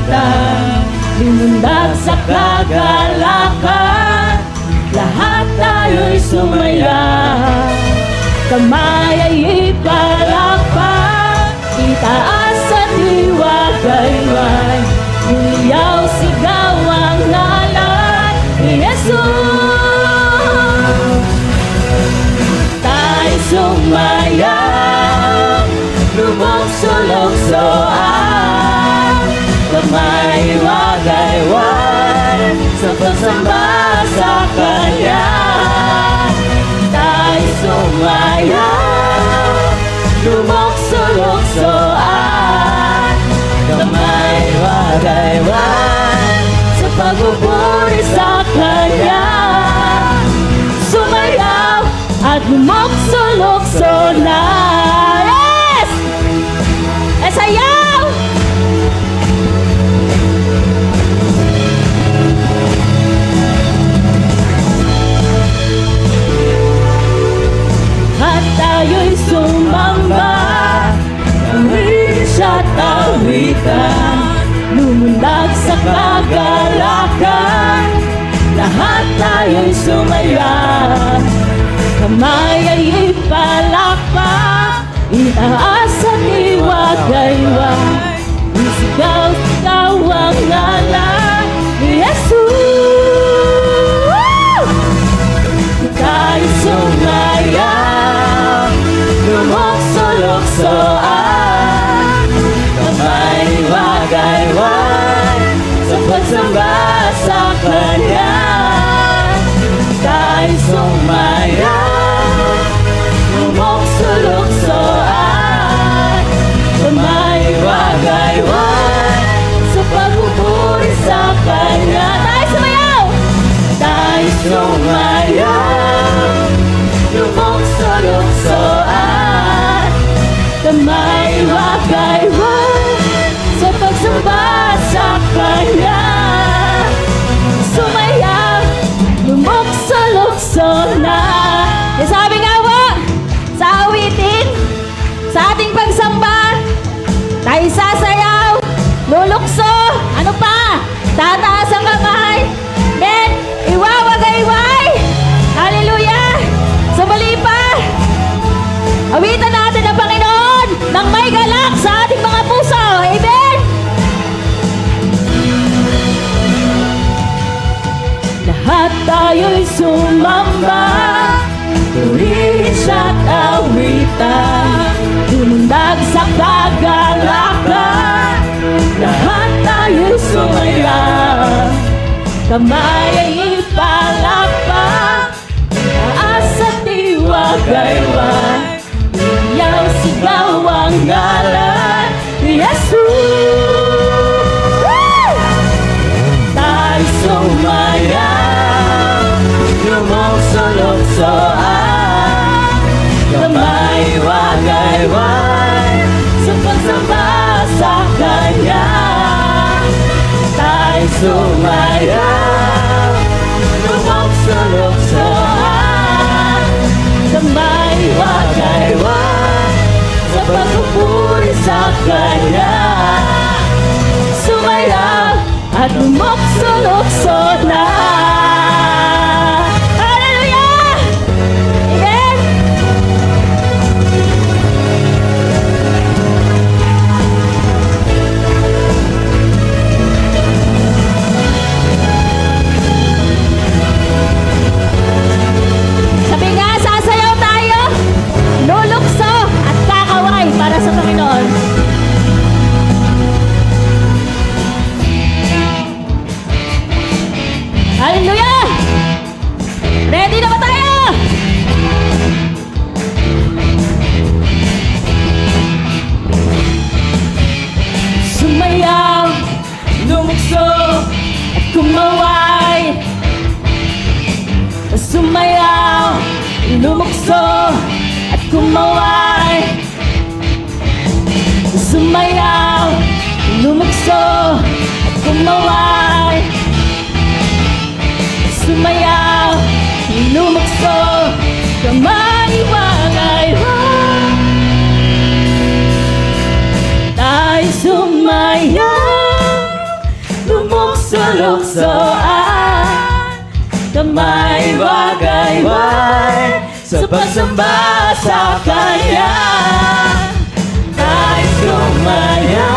awitan, lumundag sa kagalakan, lahat tayo'y sumaya. Kamay ay ipalakpak, itaas at iwagayway, umiyaw sigaw ang ngalan ni Jesus. Tayo sumaya, lumukso-luksoan, kamay iwagayway sa pagsamba sa Kanya. Tayo sumaya, lumukso-luksoan, kamay iwagayway sa pagpupuri sa Kanya. Sumayaw at lumukso-lukso na. Yes! Sayaw! At tayo'y sumamba, tawid siya tawitan, lumundag sa kagalakan, lahat tayo'y sumaya. Kamay ay ipalakpak, itaas at iwagayway, isigaw-sigaw ang ngalan ni Jesus. Tayo sumaya, lumukso-luksoan, kamay iwagayway sa pagsamba sa Kanya. Tayo sumaya, lumukso-luksoan, kamay iwagayway sa pagpupuri sa Kanya. Tayo sumayaw! Tayo sumayaw, lumukso-luksoan, kamay iwagayway sa pagsamba sa Kanya. Sumayaw, lumukso-lukso na. E sabi nga po, sa awitin, sa ating pagsamba, tayo sasayaw, lulukso, ano pa? Tataas ang kamay, then iwawagayway. Hallelujah! Sumali pa, awitan natin ang Panginoon ng may galak sa ating mga puso. Amen! Lahat tayo'y sumamba, tuwid siya't awitan, lumundag sa kagalakan, lahat tayo'y sumaya. Kamay ay ipalakpak, taas at iwagayway, umiyaw sigaw ang ngalan ni Jesus. Tayo sumaya, lumukso-luksoan, kamay iwagayway sa pagsamba sa Kanya. Tayo sumaya, lumukso-luksoan, kamay iwagayway sa pagpupuri sa Kanya. Sumayaw at lumukso-lukso na. Para sa Panginoon. Hallelujah! Ready na ba tayo? Sumayaw, lumukso, at kumaway. Sumayaw, lumukso, at kumaway. Sumayaw, lumukso, at kumaway. Sumayaw, lumukso, kamay iwagayway. Tayo sumayaw, lukso-luksoan, kamay wagayway sa pagsamba sa Kanya. Tayo'y sumaya,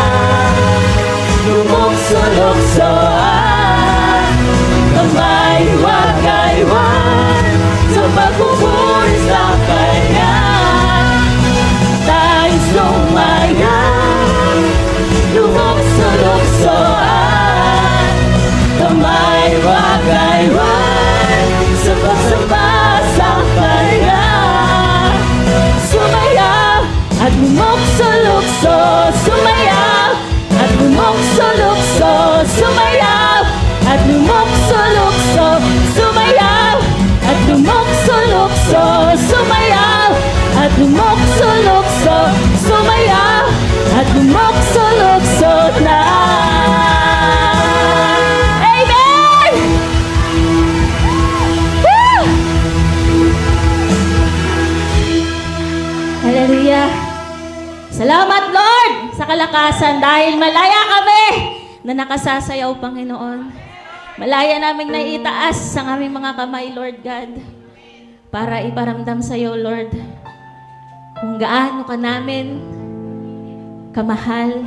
lumukso-luksoan, kamay wagayway sa pagpupuri sa Kanya. Tayo'y sumaya, lumukso-luksoan, kamay wagayway sa pagsamba sa Kanya. Sumayaw at lumukso-lukso, sumayaw at lumukso-lukso, sumayaw at lumukso-lukso, sumayaw at lumukso-lukso, sumayaw at lumukso-lukso, sumayaw at lumukso-lukso na. Amen! Woo! Hallelujah! Salamat, Lord, sa kalakasan dahil malaya kami na nakasasayaw, Panginoon. Malaya naming naiitaas ang aming mga kamay, Lord God, para iparamdam sa iyo, Lord, kung gaano ka namin kamahal,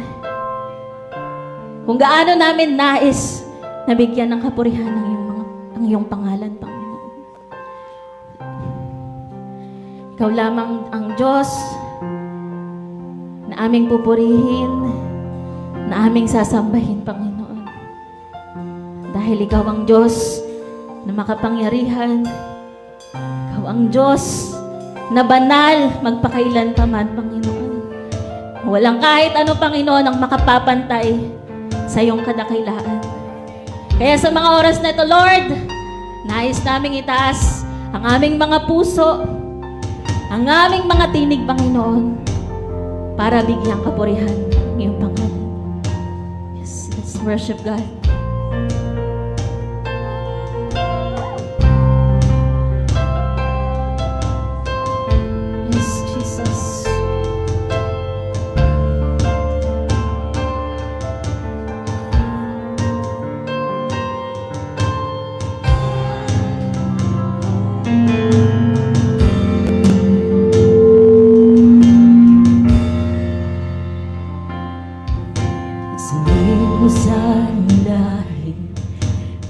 kung gaano namin nais na bigyan ng kapurihan ang iyong pangalan, Panginoon. Ikaw lamang ang Diyos na aming pupurihin, na aming sasambahin, Panginoon. Dahil ikaw ang Diyos na makapangyarihan, ikaw ang Diyos na banal magpakailan pa man, Panginoon. Walang kahit ano, Panginoon, ang makapapantay sa iyong kadakilaan. Kaya sa mga oras na ito, Lord, nais naming itaas ang aming mga puso, ang aming mga tinig, Panginoon, para bigyang kapurihan ng iyong pangalan. Yes, let's worship God. Yes, Jesus.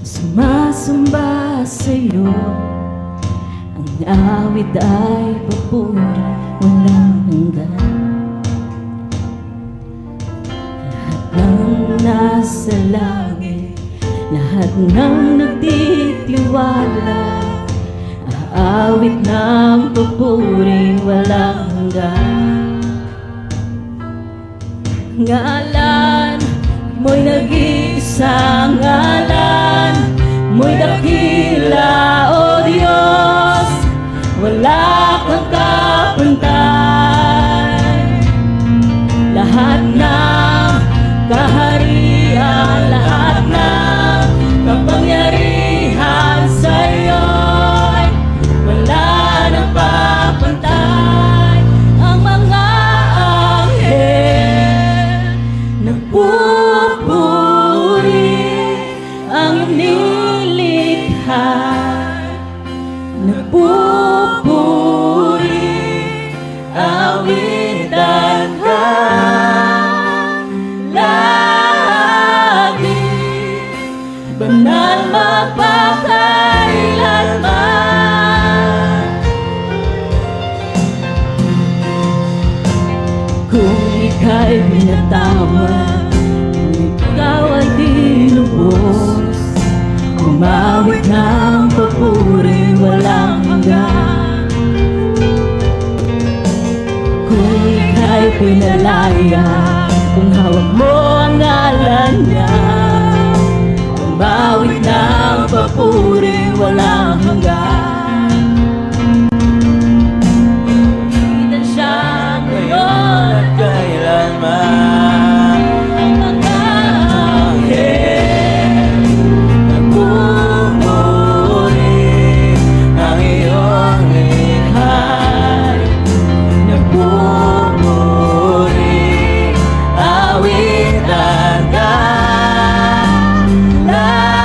Sumasamba sa'yo, ang awit ay papuri, walang hanggan. Lahat ng nasa langit, lahat ng nagtitiwala, aawit ng papuri, walang hanggan. Ngalan mo'y nag-iisang ngalan, mo'y dakila, O Diyos, wala kang kapantay. Lahat ng kaharian, lahat ng kapangyarihan sa'yo'y wala nang papantay. Ang mga anghel nagpupuri, ang iyong nilikha nagpupuri, awitan ka lagi, banal magpakailanman. Kung ika'y pinatawad, kung ikaw ay tinubos, umawit ng papuri, walang hanggan. Kung ika'y pinalaya, kung hawak mo ang ngalan niya, umawit ng papuri, walang hanggan. Itan siya ngayon at kailanman. Ang mga anghel nagpupuri, ang iyong likhay nagpupuri, awitan ka lagi.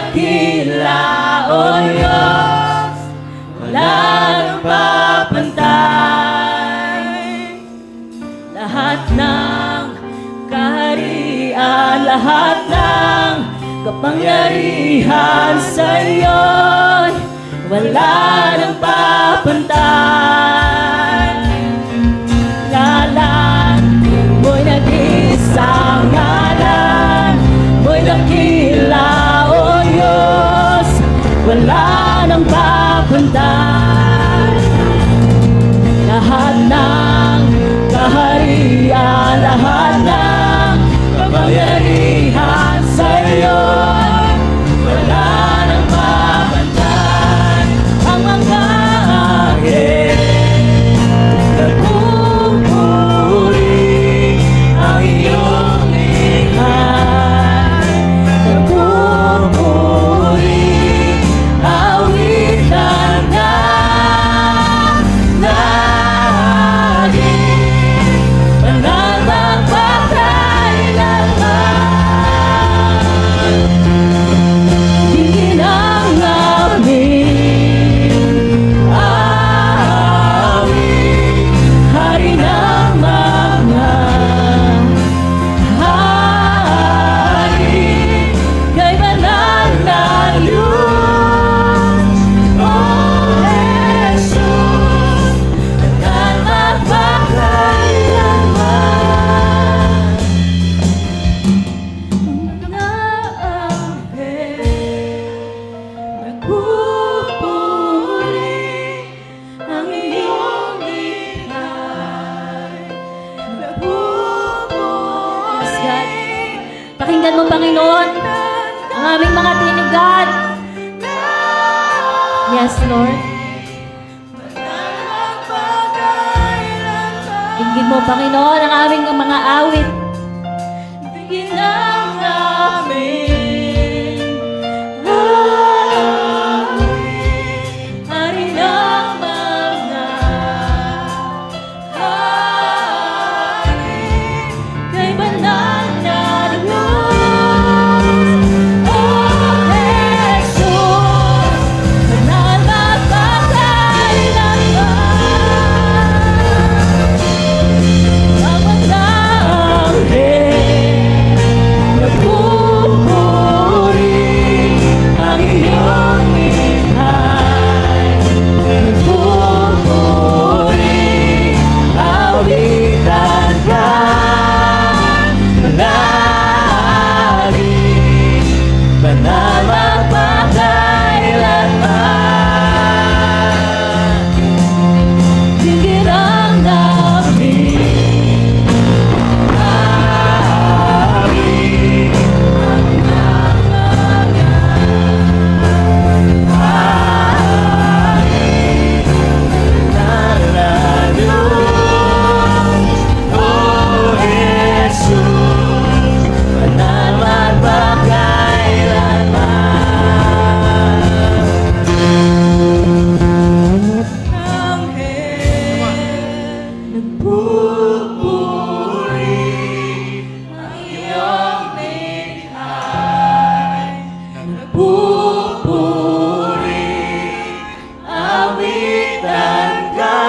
dakila, O Diyos, wala nang papantay. Lahat ng kaharian, lahat ng kapangyarihan sa'yo'y wala nang papantay. Ngalan mo'y nag-isang ngalan, mo'y dakila, O Diyos, wala nang papantay. Lahat ng kaharian, lahat ng kapangyarihan sa'yo, wala nang mapantay. Ang mga angel nagpupuri ang iyong likhay, nagpupuri awitan na lagi, banal magpakailanman. Tingin ang aming awit, hari ng mga hari, kay banal na luz, O Jesus, banal magpakailanman. Mga anghel nagpupuri ang iyong likhay, nagpupuri. Pakinggan mo, Panginoon, ang aming mga tinigan. Yes, Lord. Tingin mo, Panginoon, ang aming mga awit. Tingin ang aming awit, hari ng mga hari, kay banal na luz, O Jesus, banal magpakailanman. Ang mga anghel nagpupuri ang iyong likhay, nagpupuri awitan ka lagi, banal magpakailanman. Tingin ang aming awit, ang mga hari, nalalus, O Jesus, banal magpakailanman. Anghel nagpupuri ang iyong likhay, nagpupuri awitan ka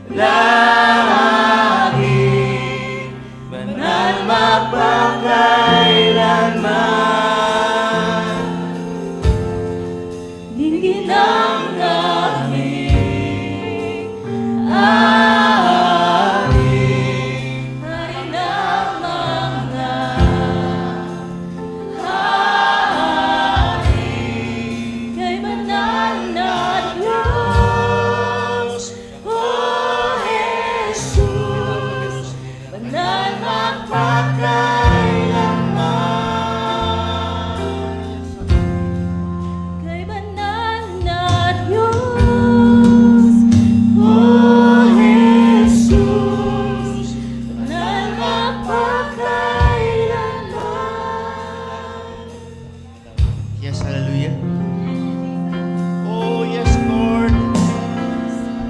lagi, banal magpakailanman. Tingin ang aming awit, hari ng mga hari, kay banal na luz, O Jesus, banal magpakailanman. Kay banal na Diyos, O Jesus, banal magpakailanman. Yes, hallelujah. Oh, yes, Lord.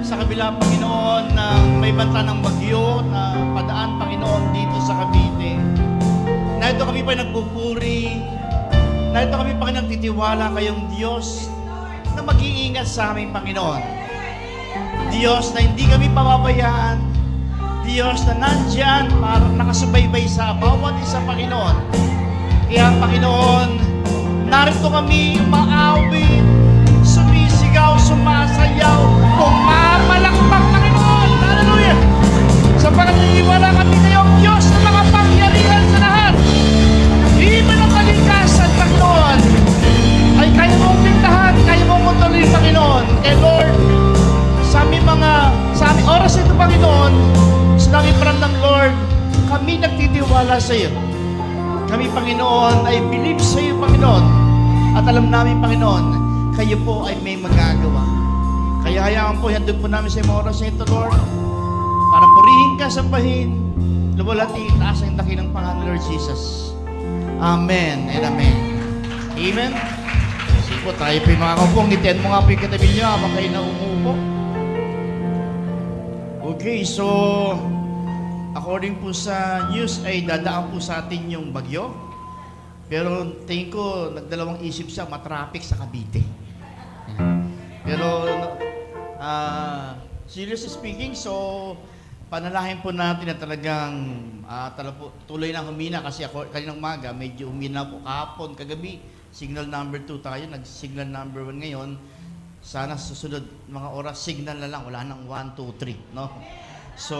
Sa kabila, Panginoon, na may banta ng bagyo na padaan, Panginoon, dito sa Cavite. Na ito kami pa nagpupuri Narito kami, Panginoon, titiwala kayong Diyos na mag-iingat sa aming Panginoon. Diyos na hindi kami pababayaan. Diyos na nandyan para nakasubaybay sa bawat isa, Panginoon. Kaya, Panginoon, narito kami umaawit, sumisigaw, sumasayaw, pumamalakpak, Panginoon. Hallelujah! Sa pagkatiwala kami kayong Diyos na makapangyarihan sa lahat. Iba ng kalikasan, Panginoon, ay kaya mong pintahan, kaya mong kontrolin, Panginoon. Eh, Lord, sa aming oras ito, Panginoon, sa aming parang ng Lord, kami nagtitiwala sa iyo. Kami, Panginoon, ay believe sa iyo, Panginoon. At alam namin, Panginoon, kayo po ay may magagawa. Kaya hayaan po, handog po namin sa iyong oras na ito, Lord, para purihin ka, sambahin, luwalhati, taas ang dakilang pangalan, Lord Jesus. Amen and amen. Amen. Sige po, tayo po yung mga kaupong. Ngitian mo nga po yung katabi niyo habang kayo na umuupo. Okay, so according po sa news ay dadaan po sa atin yung bagyo. Pero tingin ko, nagdalawang isip siya, matraffic sa Cavite. Pero seriously speaking, so panalahin po natin na talagang tuloy na humina kasi ako kaninang umaga medyo humina po kahapon, kagabi signal number 2 tayo, nag-signal number 1 ngayon. Sana susunod mga oras signal na lang, wala nang 1, 2, 3, no? So,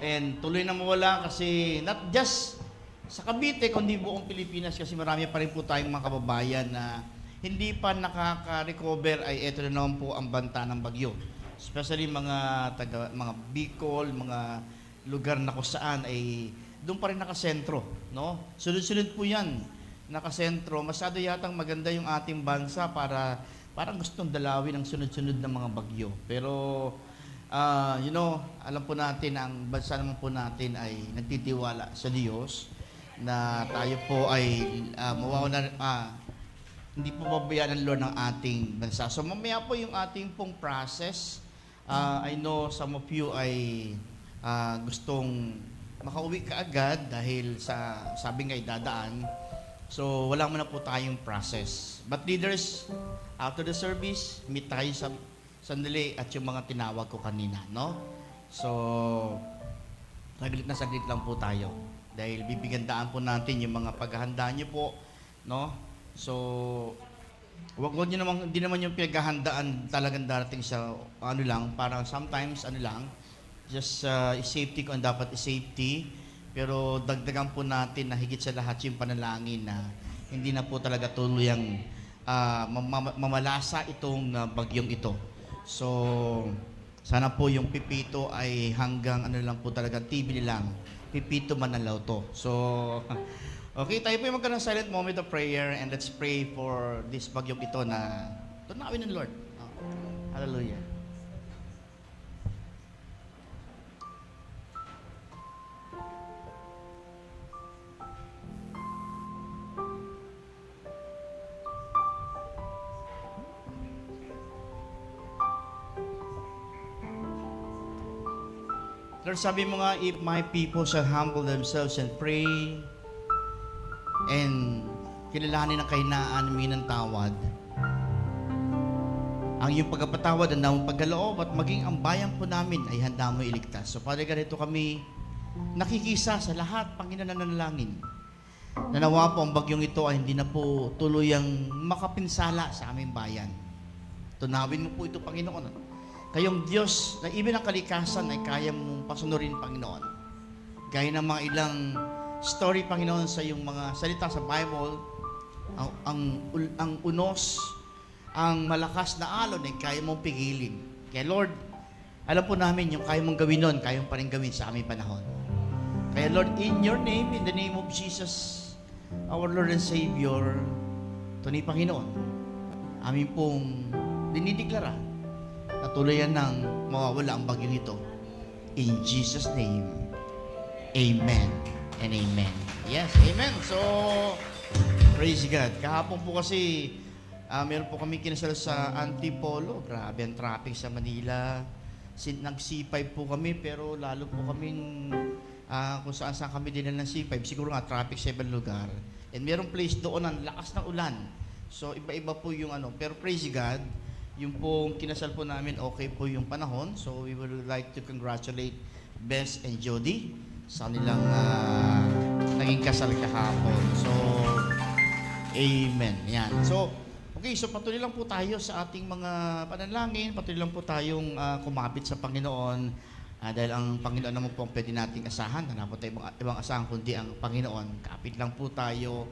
and tuloy na mawala kasi not just sa Cavite kundi buong Pilipinas kasi marami pa rin po tayong mga kababayan na hindi pa nakaka-recover ay eto na naman po ang banta ng bagyo. Especially mga Bicol, mga lugar na kung saan ay doon pa rin nakasentro, no? Sunod-sunod po 'yan. Nakasentro, masyado yatang maganda yung ating bansa para parang gustong dalawin ang sunod-sunod na mga bagyo. Pero alam po natin ang bansa naman po natin ay nagtitiwala sa Diyos na tayo po ay hindi po babayaan ng Lord ng ating bansa. So mamaya po yung ating pong process. I know some of you ay gustong makauwi kaagad dahil sa sabi nga ay dadaan. So wala muna po tayong process. But leaders, after the service, meet tayo sa sandali at yung mga tinawag ko kanina, no? So saglit lang po tayo dahil bibigandaan po natin yung mga paghahanda niyo po, no? So wag niyo naman, hindi naman yung pinaghahandaan talagang darating sa lang, parang sometimes just safety kung dapat safety, pero dagdagan po natin na higit sa lahat yung panalangin na hindi na po talaga tuluyang mamalasa itong bagyong ito. So sana po yung pipito ay hanggang lang po talaga TV lang, pipito manalaw to. So okay, tayo po yung magkaroon ng silent moment of prayer and let's pray for this bagyong ito na tunawin ng Lord. Hallelujah. Lord, sabi mo nga, if my people shall humble themselves and pray and kilalanin ang kahinaan namin ng tawad, ang iyong pagkapatawad, ang damang pagkaloob at maging ang bayan po namin ay handa mo iligtas. So Father, ganito kami nakikisa sa lahat, Panginoon, na nanalangin. Nanawa po ang bagyong ito ay hindi na po tuluyang makapinsala sa aming bayan. Tunawin mo po ito, Panginoon. Kayong Diyos na ibig ng kalikasan ay kaya mong pasunurin, Panginoon. Gaya ng mga ilang story, Panginoon, sa iyong mga salita sa Bible, ang unos, ang malakas na alon ay kaya mong pigilin. Kaya Lord, alam po namin yung kaya mong gawin nun, kaya mong pa rin gawin sa aming panahon. Kaya Lord, in your name, in the name of Jesus, our Lord and Savior, ito ni Panginoon, amin pong dinideklara na tuluyan ng mawawala ang bagyong ito. In Jesus' name, amen and amen. Yes, amen. So, praise God. Kahapon po kasi, meron po kami kinasal sa Antipolo. Grabe ang traffic sa Manila. Nag-C5 po kami, pero lalo po kaming kung saan kami dinala ng C5. Siguro nga traffic sa ibang lugar. And merong place doon ang lakas ng ulan. So iba-iba po yung ano. Pero praise God, yung pong kinasal po namin, okay po yung panahon. So we would like to congratulate Bess and Jody sa nilang naging kasal kahapon. So, amen. Yan. So, okay. So patuloy lang po tayo sa ating mga panalangin. Patuloy lang po tayong kumapit sa Panginoon. Dahil ang Panginoon naman po ang pwede nating asahan. Wala po tayo ibang asahan kundi ang Panginoon. Kapit lang po tayo.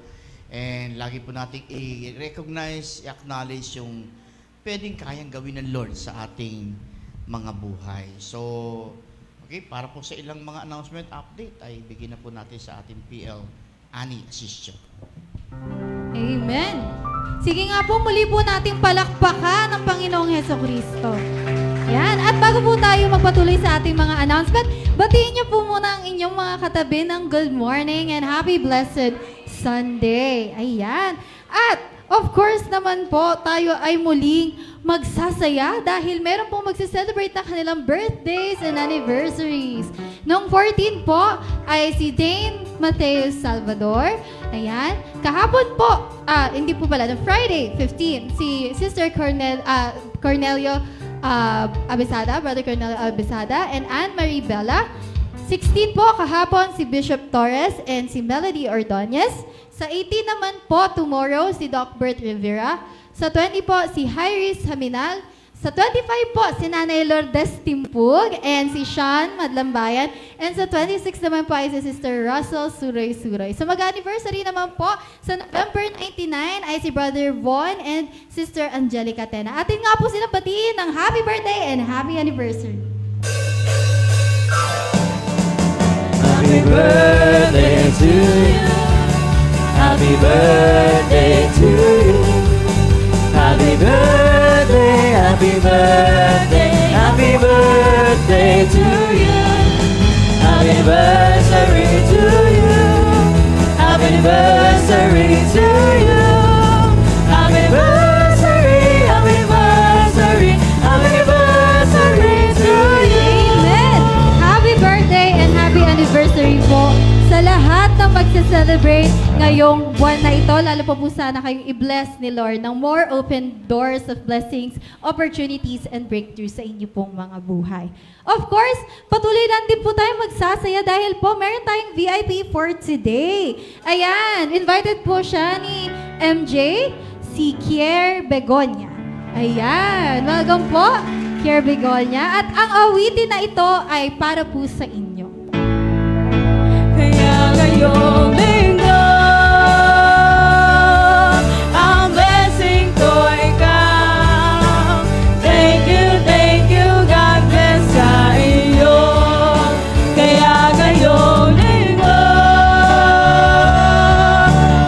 And lagi po nating i-recognize, i-acknowledge yung pwedeng kayang gawin ng Lord sa ating mga buhay. So, okay, para po sa ilang mga announcement update ay bigyan na po natin sa ating PL Annie Asisio. Amen. Sige nga po, muli po nating palakpakan ng Panginoong Hesukristo. Yan. At bago po tayo magpatuloy sa ating mga announcement, batiin niyo po muna ang inyong mga katabi ng good morning and happy blessed Sunday. Ayan. At of course naman po, tayo ay muling magsasaya dahil meron pong magse-celebrate na kanilang birthdays and anniversaries. Noong 14 po ay si Dane Mateo Salvador. Ayan. Kahapon po, hindi po pala, no, Friday, 15, si Sister Cornelio Abisada, Brother Cornelio Abisada, and Anne-Marie Bella. 16 po kahapon si Bishop Torres and si Melody Ordonez. Sa 18 naman po tomorrow si Doc Bert Rivera. Sa 20 po si Hyris Haminal. Sa 25 po si Nanay Lourdes Timpug and si Sean Madlambayan. And sa 26 naman po ay si Sister Russell Suroy-Suroy. So mag-anniversary naman po sa November 99 ay si Brother Von and Sister Angelica Tena. Atin nga po silang batiin ng happy birthday and happy anniversary. Happy birthday to you. Happy birthday to you. Happy birthday, happy birthday, happy birthday to you. Happy anniversary to you. Happy anniversary to you. Happy anniversary, happy anniversary, happy anniversary to you. Amen! Happy birthday and happy anniversary po sa lahat na magse-celebrate ngayong buwan na ito. Lalo po sana kayong i-bless ni Lord ng more open doors of blessings, opportunities, and breakthroughs sa inyo pong mga buhay. Of course, patuloy lang din po tayo magsasaya dahil po meron tayong VIP for today. Ayan, invited po siya ni MJ, si Kier Begonia. Ayan, welcome po, Kier Begonia. At ang awitin na ito ay para po sa inyo. Kaya ngayong linggo, ang blessing ko ikaw. Thank you, God bless sa iyo. Kaya ngayong linggo,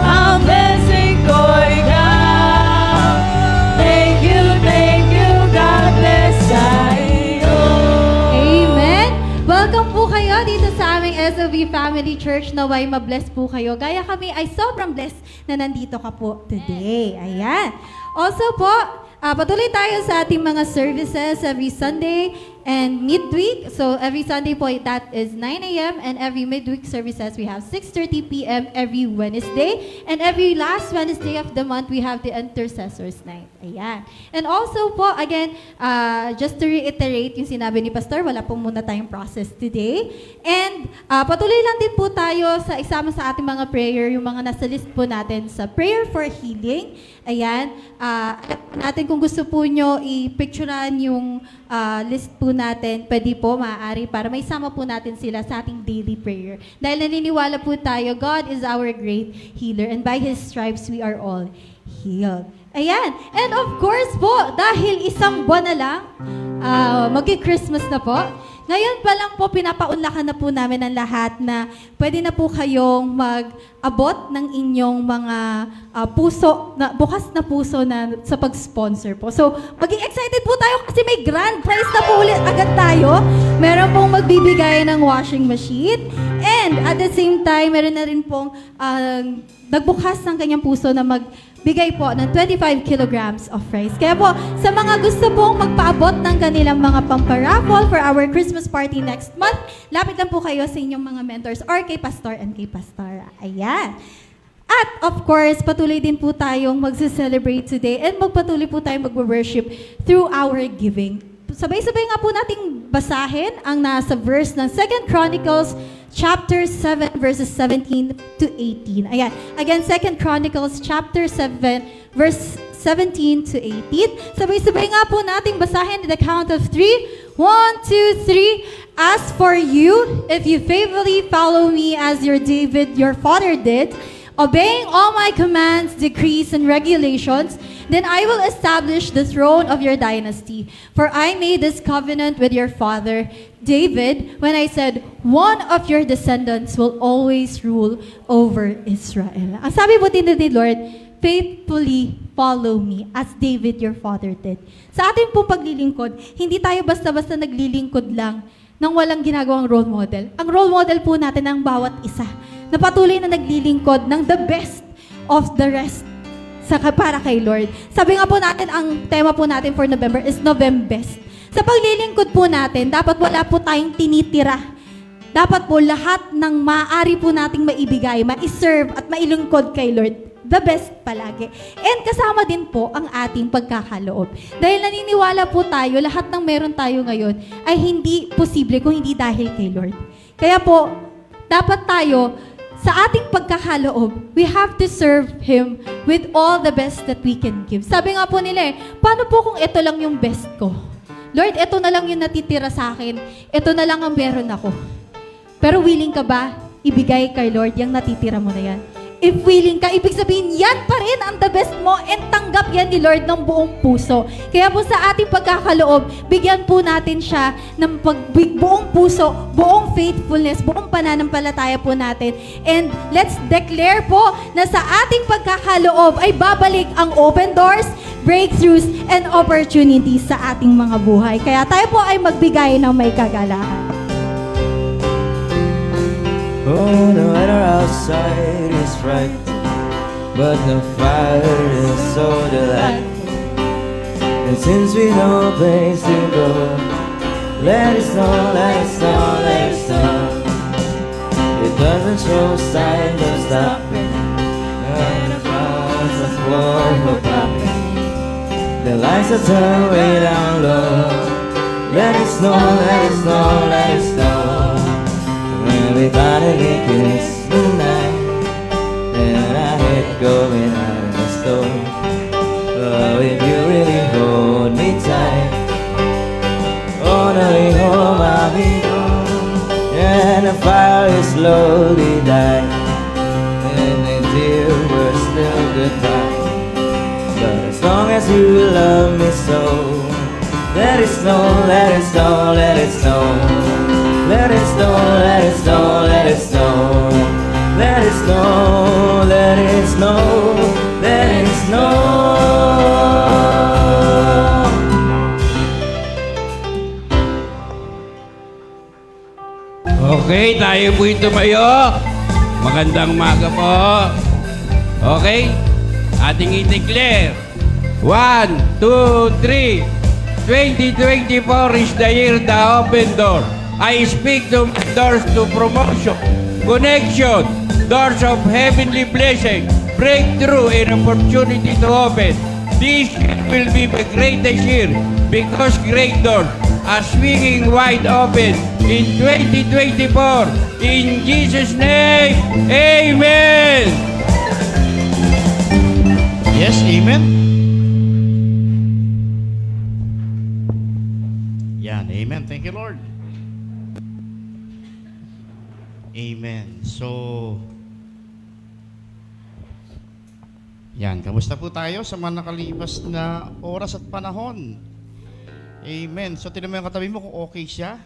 ang blessing ko ikaw. Thank you, God bless sa iyo. Amen! Welcome po kayo dito sa aming SOB Family Church. Naway ma-bless po kayo. Gaya kami ay sobrang blessed na nandito ka po today. Ayan. Also po, patuloy tayo sa ating mga services every Sunday and midweek. So every Sunday po, that is 9 a.m. and every midweek services we have 6:30 p.m. every Wednesday. And every last Wednesday of the month, we have the Intercessors Night. Ayan. And also po, again, just to reiterate yung sinabi ni Pastor, wala po muna tayong process today. And patuloy lang din po tayo sa isama sa ating mga prayer, yung mga nasa list po natin sa Prayer for Healing. Ayan. Natin kung gusto po nyo i-picturean yung list po natin, pwede po, maaari, para may sama po natin sila sa ating daily prayer. Dahil naniniwala po tayo, God is our great healer and by His stripes we are all healed. Ayan. And of course po, dahil isang buwan na lang, magki-Christmas na po, ngayon pa lang po, pinapaunlakan na po namin ang lahat na pwede na po kayong mag-abot ng inyong mga puso, bukas na puso na sa pag-sponsor po. So, maging excited po tayo kasi may grand prize na po ulit agad tayo. Meron pong magbibigay ng washing machine. And at the same time, meron na rin pong nagbukas ng kanyang puso na magbigay po ng 25 kilograms of rice. Kaya po, sa mga gusto pong magpaabot ng kanilang mga pamparaffle for our Christmas party next month, lapit lang po kayo sa inyong mga mentors or kay Pastor and kay Pastora. Ayan. At of course, patuloy din po tayong magse-celebrate today and magpatuloy po tayong mag-worship through our giving. Sabay-sabay nga po nating basahin ang nasa verse ng 2 Chronicles chapter 7 verses 17 to 18. Ayan. Again, 2 Chronicles chapter 7 verse 17 to 18. Sabay-sabay nga po nating basahin in the count of 3. 1, 2, 3. As for you, if you faithfully follow me as your David, your father did, obeying all my commands, decrees, and regulations, then I will establish the throne of your dynasty. For I made this covenant with your father, David, when I said, one of your descendants will always rule over Israel. Ang sabi po din ni Lord, faithfully follow me as David your father did. Sa ating pong paglilingkod, hindi tayo basta-basta naglilingkod lang nang walang ginagawang role model. Ang role model po natin ang bawat isa na patuloy na naglilingkod ng the best of the rest para kay Lord. Sabi nga po natin, ang tema po natin for November is Novembest. Sa paglilingkod po natin, dapat wala po tayong tinitira. Dapat po lahat ng maaari po nating maibigay, ma-serve at mailingkod kay Lord. The best palagi. And kasama din po ang ating pagkakaloob. Dahil naniniwala po tayo, lahat ng meron tayo ngayon ay hindi posible kung hindi dahil kay Lord. Kaya po, dapat tayo, sa ating pagkakaloob, we have to serve Him with all the best that we can give. Sabi nga po nila paano po kung ito lang yung best ko? Lord, ito na lang yung natitira sa akin. Ito na lang ang meron ako. Pero willing ka ba ibigay kay Lord yung natitira mo na yan? If willing ka, ibig sabihin, yan pa rin ang the best mo and tanggap yan ni Lord ng buong puso. Kaya po sa ating pagkakaloob, bigyan po natin siya ng buong puso, buong faithfulness, buong pananampalataya po natin. And let's declare po na sa ating pagkakaloob ay babalik ang open doors, breakthroughs, and opportunities sa ating mga buhay. Kaya tayo po ay magbigay ng may kagalahan. Oh, the weather outside is frightful, but the fire is so delightful. And since we know a place to go, let it snow, let it snow, let it snow. It doesn't show signs of stopping, and the clouds are full of popping. The lights are turned way down low. Let it snow, let it snow, let it snow. Everybody kiss tonight, and I hate going out in the storm. Oh, if you really hold me tight, on the way home I'll be home, and the fire is slowly dying, and the tears were still goodbye. But as long as you love me so, let it snow, let it snow, let it snow. Let it snow, let it snow, let it snow. Let it snow, let it snow, let it snow. Okay, tayo po'y tumayo. Magandang umaga po. Okay, ating i-declare. 1, 2, 3. 2024 is the year the open door. I speak to doors to promotion, connection, doors of heavenly blessing, breakthrough, and opportunity to open. This will be the greatest year because great doors are swinging wide open in 2024. In Jesus' name, Amen. Yes, amen. Yan, amen. Thank you, Lord. Amen. So, yan. Kamusta po tayo sa mga nakalipas na oras at panahon? Amen. So, tinan mo yung katabi mo kung okay siya.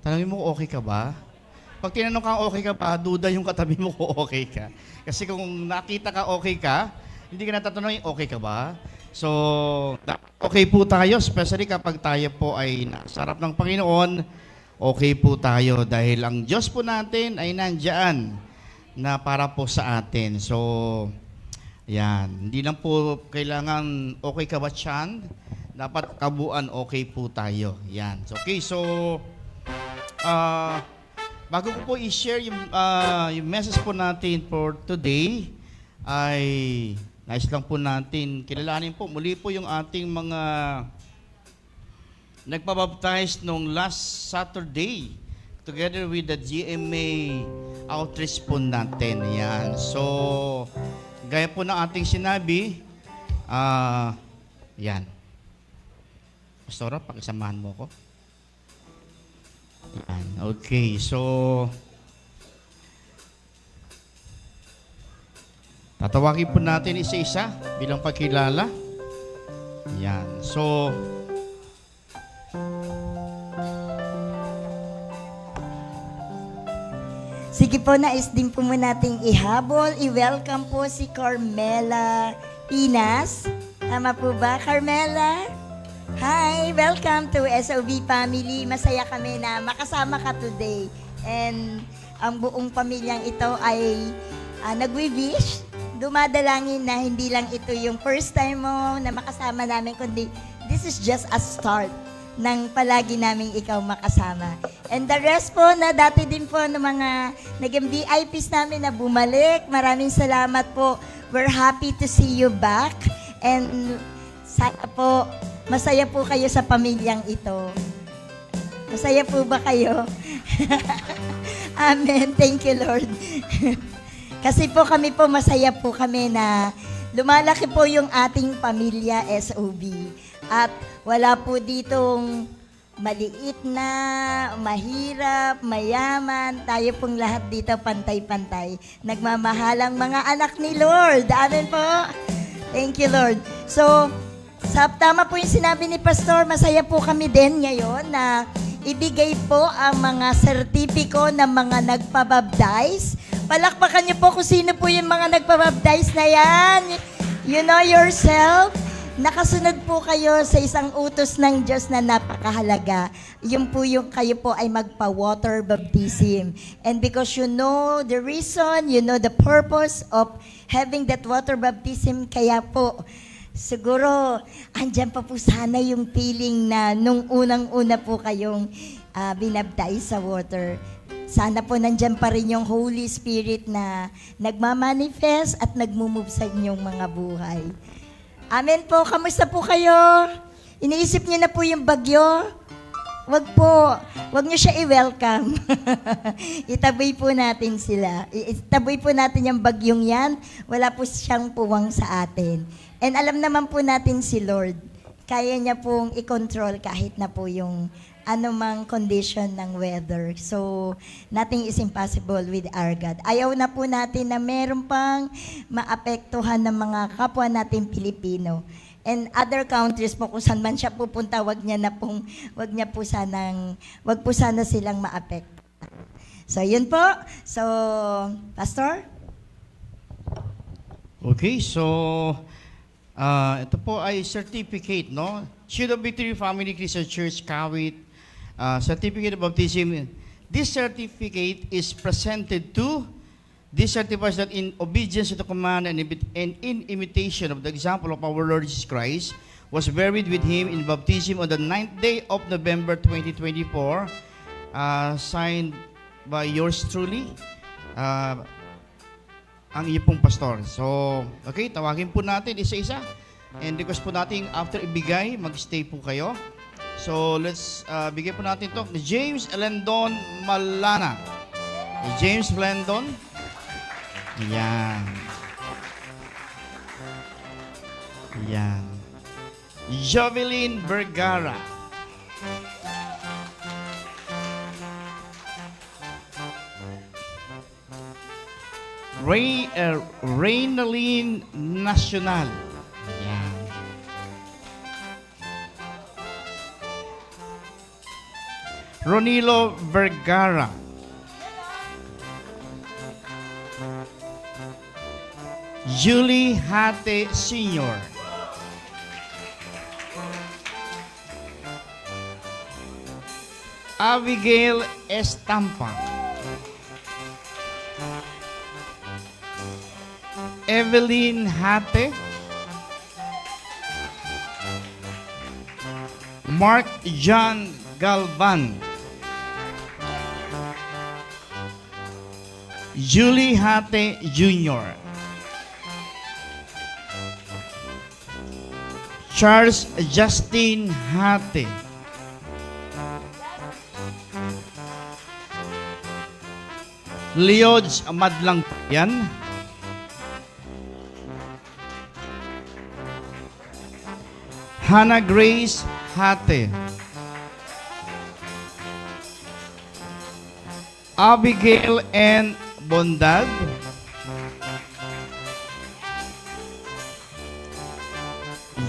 Tanongin mo kung okay ka ba? Pag tinanong kang okay ka ba, duda yung katabi mo kung okay ka. Kasi kung nakita ka okay ka, hindi ka natatanong okay ka ba? So, okay po tayo, especially kapag tayo po ay nasa harap ng Panginoon. Okay po tayo dahil ang Diyos po natin ay nandyan na para po sa atin. So, yan. Hindi lang po kailangan okay ka ba tiyan? Dapat kabuuan okay po tayo. Yan. So, okay, so, bago ko po i-share yung message po natin for today, ay nais lang po natin kilalanin po muli po yung ating mga nagpabaptize nung last Saturday together with the GMA outreach po natin. Yan. So, gaya po ng ating sinabi, yan. Pastora, pakisamahan mo ko. Yan. Okay, so tatawagin po natin isa-isa bilang pagkilala. Yan. So, sige po, nais din po mo nating ihabol. I-welcome po si Carmela Pinas. Tama po ba, Carmela? Hi! Welcome to SOB Family. Masaya kami na makasama ka today. And ang buong pamilyang ito ay nagwi-wish, dumadalangin na hindi lang ito yung first time mo na makasama namin, kundi this is just a start ng palagi naming ikaw makasama. And the rest po na dati din po ng mga naging VIPs namin na bumalik, maraming salamat po. We're happy to see you back. And sana po, masaya po kayo sa pamilyang ito. Masaya po ba kayo? Amen. Thank you, Lord. Kasi po kami po, masaya po kami na lumalaki po yung ating pamilya SOB. At wala po ditong maliit na, mahirap, mayaman. Tayo pong lahat dito pantay-pantay. Nagmamahalang mga anak ni Lord. Amen po. Thank you, Lord. So, tama po yung sinabi ni Pastor, masaya po kami din ngayon na ibigay po ang mga sertipiko ng mga nagpabaptize. Palakpakan niyo po kung sino po yung mga nagpabaptize na yan. You know yourself. Nakasunod po kayo sa isang utos ng Diyos na napakahalaga. Yung po yung kayo po ay magpa-water baptism. And because you know the reason, you know the purpose of having that water baptism, kaya po, siguro, andyan pa po sana yung feeling na nung unang-una po kayong binaptize sa water. Sana po nandyan pa rin yung Holy Spirit na nagmamanifest at nagmumove sa inyong mga buhay. Amen po. Kamusta po kayo? Iniisip niyo na po yung bagyo? Wag po. Wag niyo siya i-welcome. Itaboy po natin sila. Itaboy po natin yung bagyong yan. Wala po siyang puwang sa atin. And alam naman po natin si Lord. Kaya niya pong i-control kahit na po yung anumang condition ng weather. So, nothing is impossible with our God. Ayaw na po natin na meron pang maapektuhan ng mga kapwa natin Pilipino. And other countries po, kung saan man siya pupunta, wag po sana silang maapekto. So, yun po. So, Pastor? okay, so ito po ay certificate, no? Shield of Victory Family Christian Church, Kawit, certificate of baptism. This certificate is presented to, this certifies that in obedience to the command and in imitation of the example of our Lord Jesus Christ, was buried with Him in baptism on the 9th day of November 2024, signed by yours truly, ang iyo pong pastor. So, okay, tawagin po natin isa-isa. And request po natin after ibigay, mag-stay po kayo. So, let's bigay po natin ito. James Elendon Malana. James Elendon. Yan. Yan. Jovelyn Vergara. Reynalyn Nacional. Yan. Ronilo Vergara. Julie Hate Sr. Abigail Estampa. Evelyn Hate. Mark John Galvan. Julie Hate Jr., Charles Justin Hate, Leodge Madlang yan, Hannah Grace Hate, Abigail N. Bondad,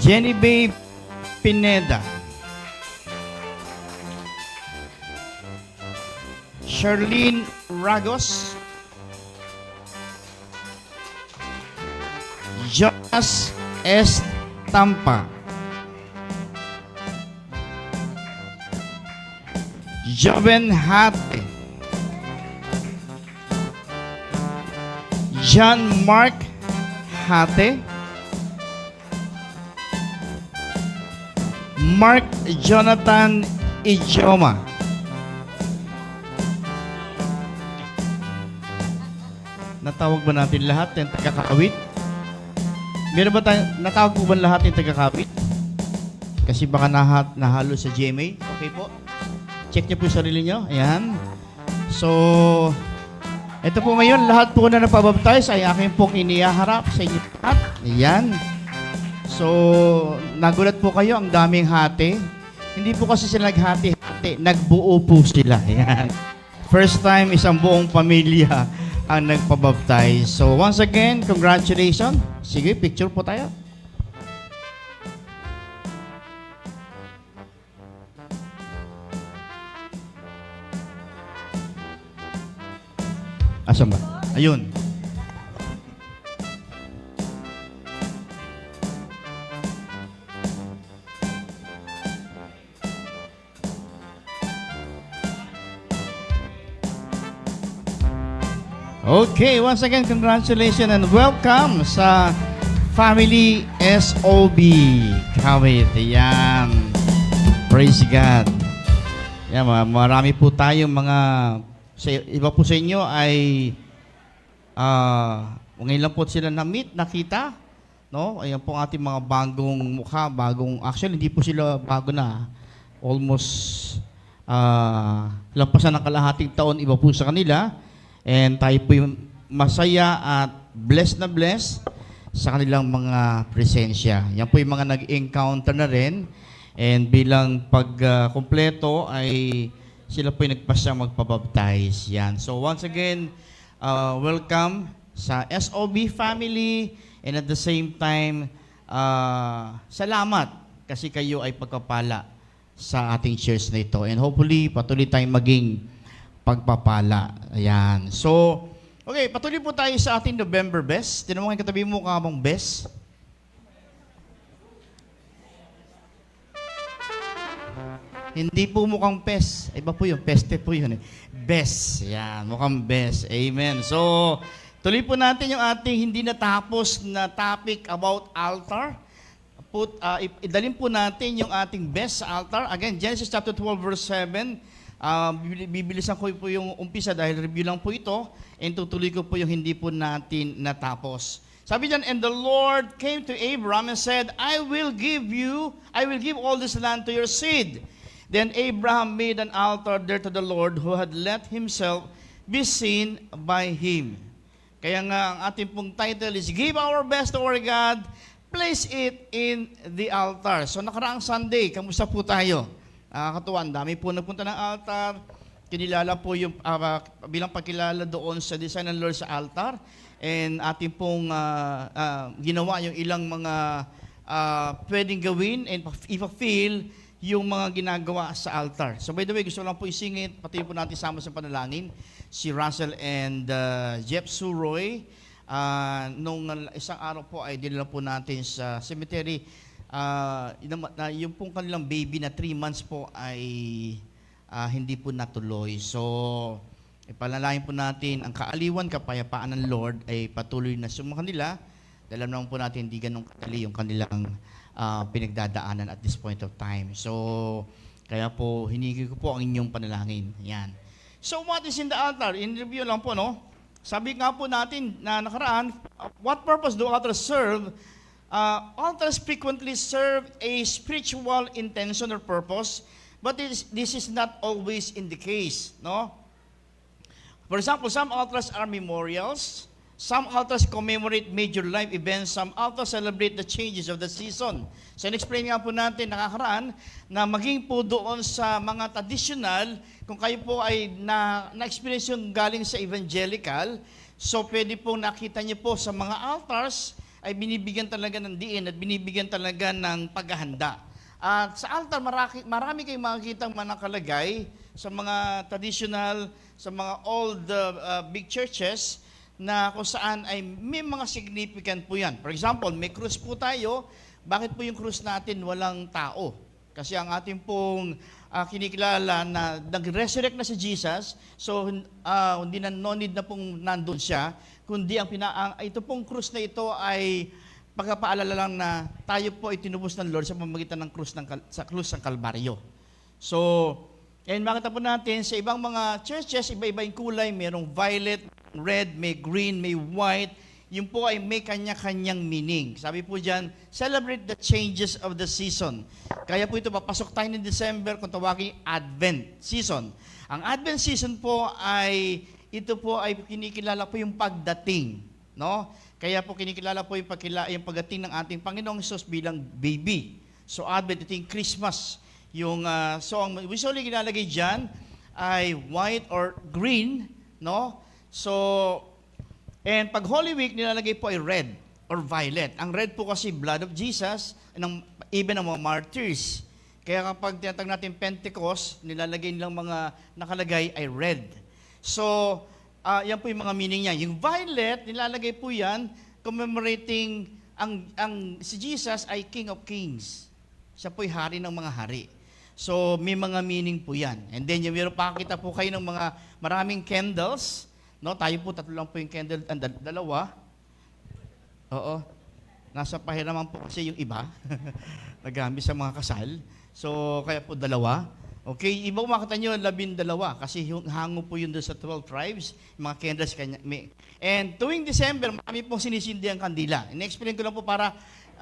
Jenny Babe Pineda, Charlene Ragos, Jonas S. Tampa, Joven Hate, John Mark Hate, Mark Jonathan Ijoma, natawag ba natin lahat ng taga-kawit? Meron ba tayo, natawag po ba lahat ng taga-kawit? Kasi baka nahalo sa GMA. Okay po. Check niyo po yung sarili niyo. Ayan. So, ito po ngayon, lahat po na napabaptize ay aking pong inihaharap sa inyo lahat. Ayan. So, nagulat po kayo, ang daming hati. Hindi po kasi sila naghati-hati, nagbuo po sila. Ayan. First time, isang buong pamilya ang nagpabaptize. So, once again, congratulations. Sige, picture po tayo. Asan ba? Ayun. Okay, once again, congratulations and welcome sa Family SOB Kawit. Ayan. Praise God. Yan, marami po tayong mga iba po sa inyo ay ngayon lang po sila na-meet, nakita, no? Ayan po ang ating mga bagong mukha, actually hindi po sila bago na. Almost lampasan ng kalahating taon, iba po sa kanila. And tayo po yung masaya at blessed na blessed sa kanilang mga presensya. Yan po yung mga nag-encounter na rin. And bilang pagkumpleto ay sila po yung nagpasyang magpabaptize. Yan. So once again, welcome sa SOB family, and at the same time, salamat kasi kayo ay pagpapala sa ating church na ito. And hopefully, patuloy tayong maging pagpapala. Ayan. So, okay, patuloy po tayo sa ating November Best. Tinanong mo katabi mo kamang best. Hindi po mukhang pes. Iba po yun. Peste po yun. Best. Yan. Mukhang best. Amen. So, tuloy po natin yung ating hindi natapos na topic about altar. Idalin po natin yung ating best sa altar. Again, Genesis chapter 12 verse 7. Bibilisan ko po yung umpisa dahil review lang po ito. And tutuloy ko po yung hindi po natin natapos. Sabi diyan, and the Lord came to Abraham and said, I will give all this land to your seed. Then Abraham made an altar there to the Lord who had let himself be seen by him. Kaya nga ang ating pong title is Give Our Best to Our God, Place It in the Altar. So nakaraang Sunday, kamusta po tayo? Katuan, dami po nagpunta ng altar. Kinilala po yung bilang pagkilala doon sa design ng Lord sa altar. And ating pong ginawa yung ilang mga pwedeng gawin and ipa-feel yung mga ginagawa sa altar. So by the way, gusto lang po isingit, pati po natin sama sa panalangin, si Russell and Jeff Suroy. Nung isang araw po ay dinala po natin sa cemetery. Yung pong kanilang baby na 3 months po ay hindi po natuloy. So, ipanalangin po natin ang kaaliwan, kapayapaan ng Lord ay patuloy na sumunod kanila. Dahil naman po natin hindi ganun kadali yung kanilang pinagdadaanan at this point of time. So, kaya po, hinigi ko po ang inyong panalangin. Yan. So, what is in the altar? In review lang po, no? sabi nga po natin na nakaraan, what purpose do altars serve? Altars frequently serve a spiritual intention or purpose, but this is not always in the case, no? For example, some altars are memorials, some altars commemorate major life events, some altars celebrate the changes of the season. So, in-explain nga po natin nakakaraan na maging po doon sa mga traditional, kung kayo po ay na-experience yung galing sa evangelical, so pwede po nakita niyo po sa mga altars ay binibigyan talaga ng diin at binibigyan talaga ng paghahanda. At sa altar, marami kayong makikita mga nakalagay sa mga traditional, sa mga old big churches na kung saan ay may mga significant po yan. For example, may krus po tayo. Bakit po yung krus natin walang tao? Kasi ang ating pong kinikilala na nag-resurrect na si Jesus, so hindi na no need na pong nandun siya, kundi ito pong krus na ito ay pagpapaalala lang na tayo po ay tinubos ng Lord sa pamamagitan ng krus ng Kalbaryo. So, and makita po natin sa ibang mga churches, iba-iba yung kulay, mayroong violet, red, may green, may white. Yung po ay may kanya-kanyang meaning. Sabi po dyan, celebrate the changes of the season. Kaya po ito, papasok tayo ng December kung tawagin Advent season. Ang Advent season po ay, ito po ay kinikilala po yung pagdating. No? Kaya po kinikilala po yung pagdating ng ating Panginoong Hesus bilang baby. So Advent, ito yung Christmas. So ang usually ginalagay dyan ay white or green. No? So, and pag Holy Week, nilalagay po ay red or violet. Ang red po kasi blood of Jesus, even ng mga martyrs. Kaya kapag tinatag natin Pentecost, nilalagay nilang mga nakalagay ay red. So, yan po yung mga meaning niya. Yung violet, nilalagay po yan, commemorating si Jesus ay King of Kings. Siya po ay hari ng mga hari. So, may mga meaning po yan. And then, meron pakita po kayo ng mga maraming candles. No, tayo po, 3 lang po yung candle, dalawa. Oo. Nasa pahiraman po kasi yung iba. Nagamit sa mga kasal. So, kaya po 2. Okay, iba makita nyo, 12. Kasi hango po yun doon sa 12 tribes. Yung mga candles kanya. And tuwing December, marami pong sinisindi ang kandila. In-explain ko lang po para,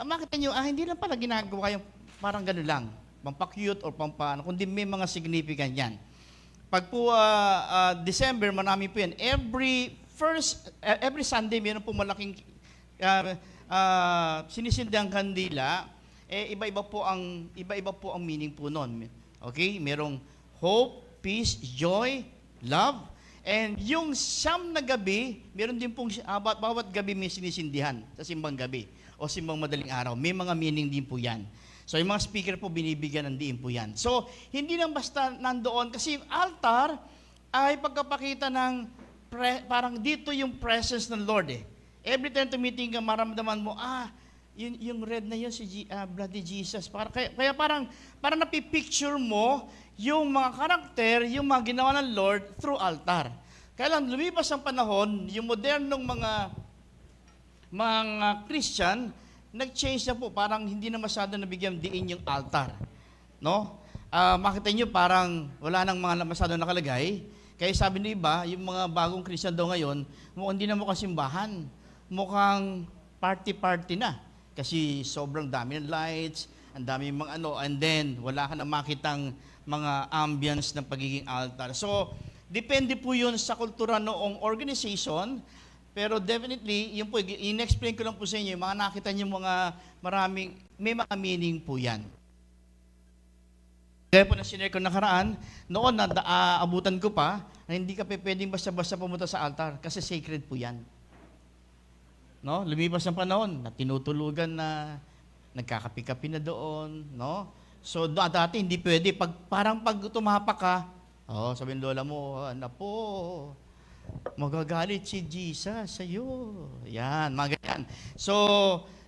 makita nyo, hindi lang pala ginagawa yung parang gano'n lang. Pampakyut or pampano. Kundi may mga significant yan. Pag po December, marami po yan. Every Sunday, meron po malaking sinisindi ang kandila. Iba-iba po ang meaning po noon. Okay? Merong hope, peace, joy, love. And yung 9 na gabi, meron din pong bawat gabi may sinisindihan sa simbang gabi o simbang madaling araw. May mga meaning din po yan. So, yung mga speaker po, binibigyan ng diin po yan. So, hindi lang basta nandoon. Kasi altar ay pagkapakita ng, parang dito yung presence ng Lord eh. Every time tumitingin ka, maramdaman mo, yung red na yun, bloody Jesus. Kaya parang napipicture mo yung mga karakter, yung mga ginawa ng Lord through altar. Kaya lang, lumipas ang panahon, yung modernong mga Christian, nag-change na po, parang hindi na masyado nabigyan diin yung altar. No? Makita nyo, parang wala nang mga masyado nakalagay. Kaya sabi ng iba, yung mga bagong Christian daw ngayon, hindi na mukhang simbahan. Mukhang party-party na. Kasi sobrang dami ng lights, ang dami mga and then wala ka na makitang mga ambience ng pagiging altar. So, depende po yun sa kultura noong organization. Pero definitely, yun po, in-explain ko lang po sa inyo, mga nakita niyo may mga meaning po yan. Kaya po na sinare ko nakaraan, noon na abutan ko pa, na hindi ka pwedeng basta-basta pumunta sa altar, kasi sacred po yan. No? Lumipas ang panahon, na tinutulugan na, nagkakapi-kapi na doon, no? So, dati hindi pwede. Parang pag tumapak ka, sabihin lola mo, po, magagalit si Jesus sa'yo. Yan, mga ganyan. So,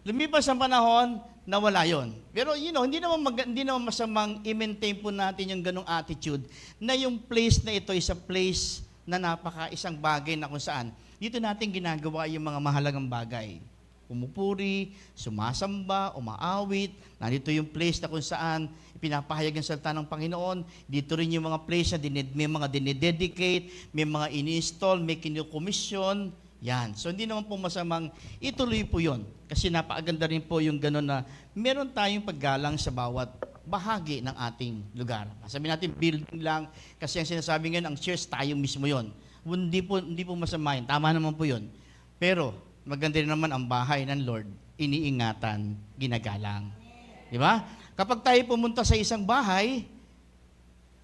lumipas ang panahon, nawala yon. Pero, hindi naman masamang i-maintain po natin yung ganong attitude na yung place na ito is a place na isang bagay na kung saan dito natin ginagawa yung mga mahalagang bagay. pumupuri, sumasamba, umaawit. Nandito yung place na kung saan ipinapahayag ang salita ng Panginoon. Dito rin yung mga place na may mga dinededicate, may mga ini-install, may kinukomisyon. Yan. So hindi naman po masamang ituloy po yon. Kasi napakaganda rin po yung gano'n na meron tayong paggalang sa bawat bahagi ng ating lugar. Sabi natin building lang, kasi ang sinasabi ngayon, ang church tayo mismo yon. Hindi po masama yun. Tama naman po yun. Pero maganda rin naman ang bahay ng Lord, iniingatan, ginagalang. Di ba? Kapag tayo pumunta sa isang bahay,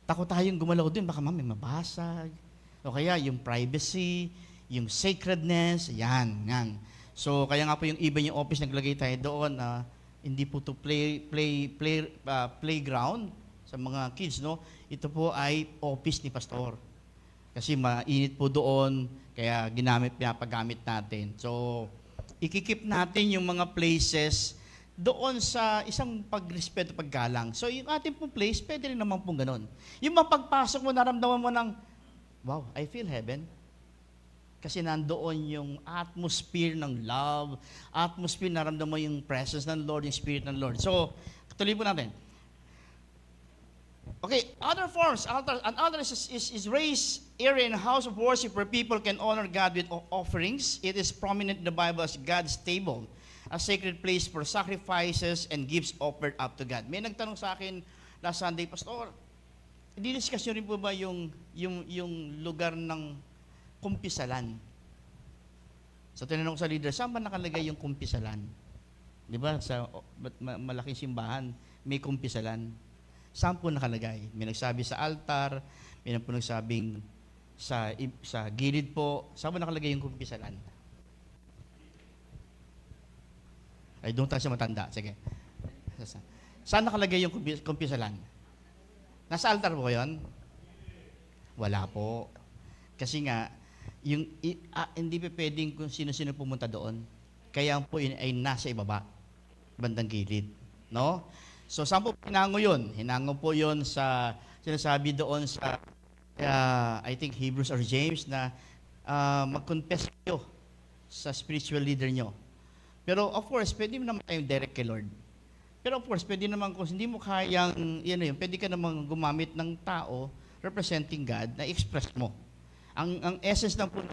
takot tayong gumalaw din, baka may mabasag. O kaya yung privacy, yung sacredness, yan. So, kaya nga po yung iba yung office, naglagay tayo doon na hindi po to playground sa mga kids, no? Ito po ay office ni pastor. Kasi mainit po doon, kaya pinapagamit natin. So, ikikip natin yung mga places doon sa isang pagrespeto, paggalang. So, yung ating pong place, pwede rin naman pong ganun. Yung mapagpasok mo, naramdaman mo ng, wow, I feel heaven. Kasi nandoon yung atmosphere ng love, atmosphere, naramdaman mo yung presence ng Lord, yung Spirit ng Lord. So, tuloy po natin. Okay, other forms. An altar is raised area in a house of worship where people can honor God with offerings. It is prominent in the Bible as God's table, a sacred place for sacrifices and gifts offered up to God. May nagtanong sa akin last Sunday, Pastor, di-discuss nyo rin po ba yung lugar ng kumpisalan? So, tinanong ko sa leader, saan ba nakalagay yung kumpisalan? Di ba, sa malaking simbahan, may kumpisalan. Saan po nakalagay? May nagsabi sa altar, may po nagsabing sa gilid po. Saan po nakalagay yung kumpisalan? Ay, doon tayo sa matanda. Sige. Saan nakalagay yung kumpisalan? Nasa altar po yun? Wala po. Kasi nga, hindi pa pwedeng kung sino-sino pumunta doon. Kaya po yun ay nasa ibaba, bandang gilid. No? So, saan po hinango yun? Hinango po yun sa, sinasabi doon sa, I think Hebrews or James, na mag-confess kayo sa spiritual leader nyo. Pero of course, pwede mo naman tayong direct kay Lord. Pero of course, pwede naman kung hindi mo kayang, pwede ka naman gumamit ng tao representing God na express mo. Ang essence lang po,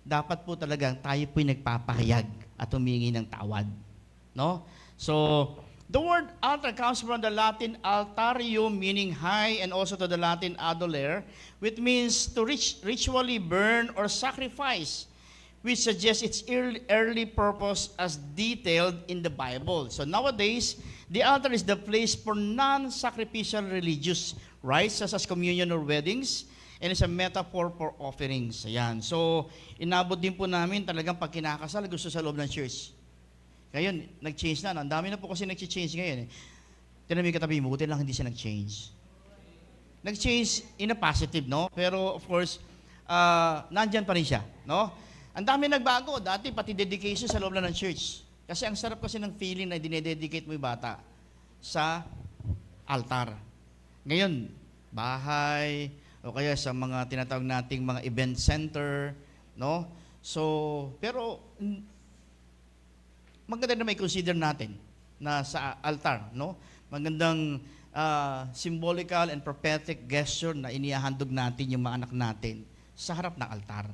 dapat po talagang tayo po'y nagpapahayag at humingi ng tawad. No? So, the word altar comes from the Latin altarium, meaning high, and also to the Latin adolere, which means to ritually burn or sacrifice, which suggests its early purpose as detailed in the Bible. So nowadays, the altar is the place for non-sacrificial religious rites, such as communion or weddings, and it's a metaphor for offerings. Ayan. So, inabot din po namin talagang pag kinakasal, gusto sa loob ng church. Ngayon, nag-change na. Ang dami na po kasi nag-change ngayon. Tinamig katabi mo, buti lang hindi siya nag-change. Nag-change in a positive, no? Pero, of course, nandyan pa rin siya, no? Ang dami nagbago. Dati, pati dedication sa loob lang ng church. Kasi ang sarap kasi ng feeling na dinededicate mo yung bata sa altar. Ngayon, bahay, o kaya sa mga tinatawag nating mga event center, no? So, pero maganda na may consider natin na sa altar, no? Magandang symbolical and prophetic gesture na inihahandog natin yung mga anak natin sa harap ng altar.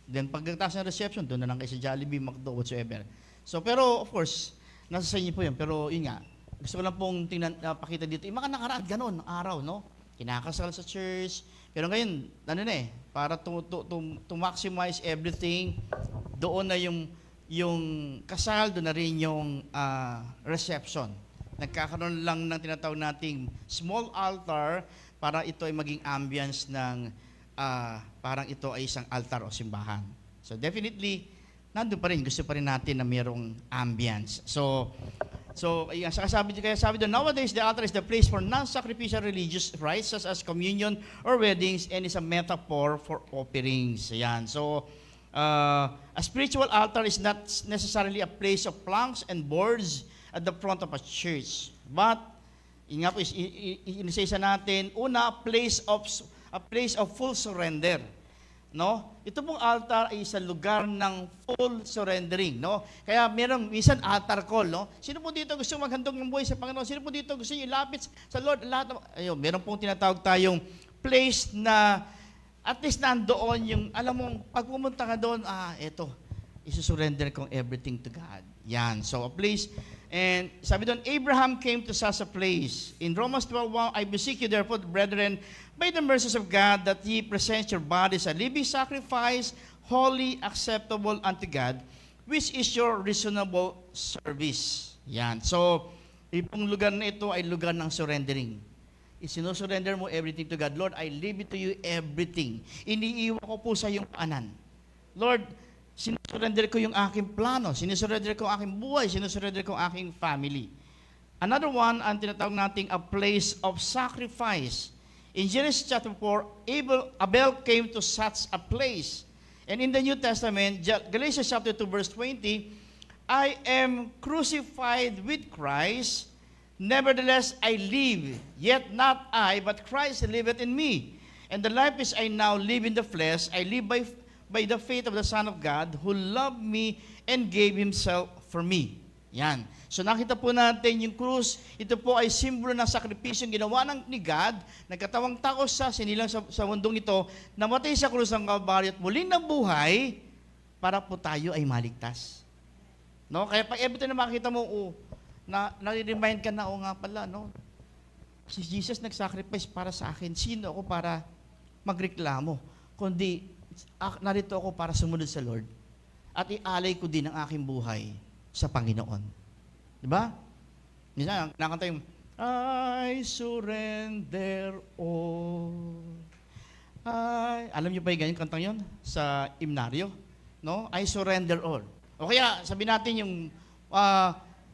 Then pagkatapos ng reception, doon na lang kayo sa Jollibee, McDo, whatsoever. So, pero of course, nasa sa inyo po yun. Pero yun nga, gusto ko lang pong pakita dito. Yung mga nakaraan, ganun, araw, no? Kinakasal sa church. Pero ngayon, para to maximize everything, doon na yung kasal, doon na rin yung reception. Nagkakaroon lang ng tinatawag nating small altar para ito ay maging ambience ng parang ito ay isang altar o simbahan. So definitely, nandun pa rin, gusto pa rin natin na mayroong ambience. So kaya sabi doon, nowadays the altar is the place for non-sacrificial religious rites such as communion or weddings, and is a metaphor for offerings. Ayan. So, a spiritual altar is not necessarily a place of planks and boards at the front of a church. But, yun nga po, inisa natin, una, a place of full surrender. no? Ito pong altar ay isang lugar ng full surrendering, no? Kaya minsan altar call, no? Sino po dito gusto maghandog ng buhay sa Panginoon? Sino po dito gusto niyo ilapit sa Lord? Ayun, meron pong tinatawag tayong place na at least nandoon yung, alam mo, pag pumunta ka doon, eto, isusurrender kong everything to God. Yan. So, a place. And sabi doon, Abraham came to such a place. In Romans 12:1, I beseech you therefore, brethren, by the mercies of God, that ye present your bodies a living sacrifice, holy, acceptable unto God, which is your reasonable service. Yan. So, itong lugar na ito ay lugar ng surrendering. Isinusurrender mo everything to God. Lord, I leave it to you everything. Iniiwan ko po sa iyong paanan. Lord, sinusurrender ko yung aking plano, sinusurrender ko ang aking buhay, sinusurrender ko ang aking family. Another one, ang tinatawag nating a place of sacrifice. In Genesis chapter 4, Abel came to such a place. And in the New Testament, Galatians chapter 2, verse 20, I am crucified with Christ, nevertheless I live, yet not I, but Christ liveth in me. And the life which I now live in the flesh, I live by the faith of the Son of God, who loved me and gave Himself for me. Yan. So nakita po natin yung krus, ito po ay simbolo ng sakripisyong ginawa ni God, nagkatawang tao sa sinilang sa mundong ito, namatay sa krus ng Kalbaryo at muling nabuhay para po tayo ay maligtas. No? Kaya pag every time na makita mo, nare-remind ka na, nga pala, no? Si Jesus nag-sacrifice para sa akin. Sino ako para magreklamo? Kundi, narito ako para sumunod sa Lord at ialay ko din ang aking buhay sa Panginoon. Diba? Minsan, nakanta yung, I surrender all. Alam niyo ba yung ganyan kantang yun? Sa himnaryo? No? I surrender all. O kaya, sabi natin yung,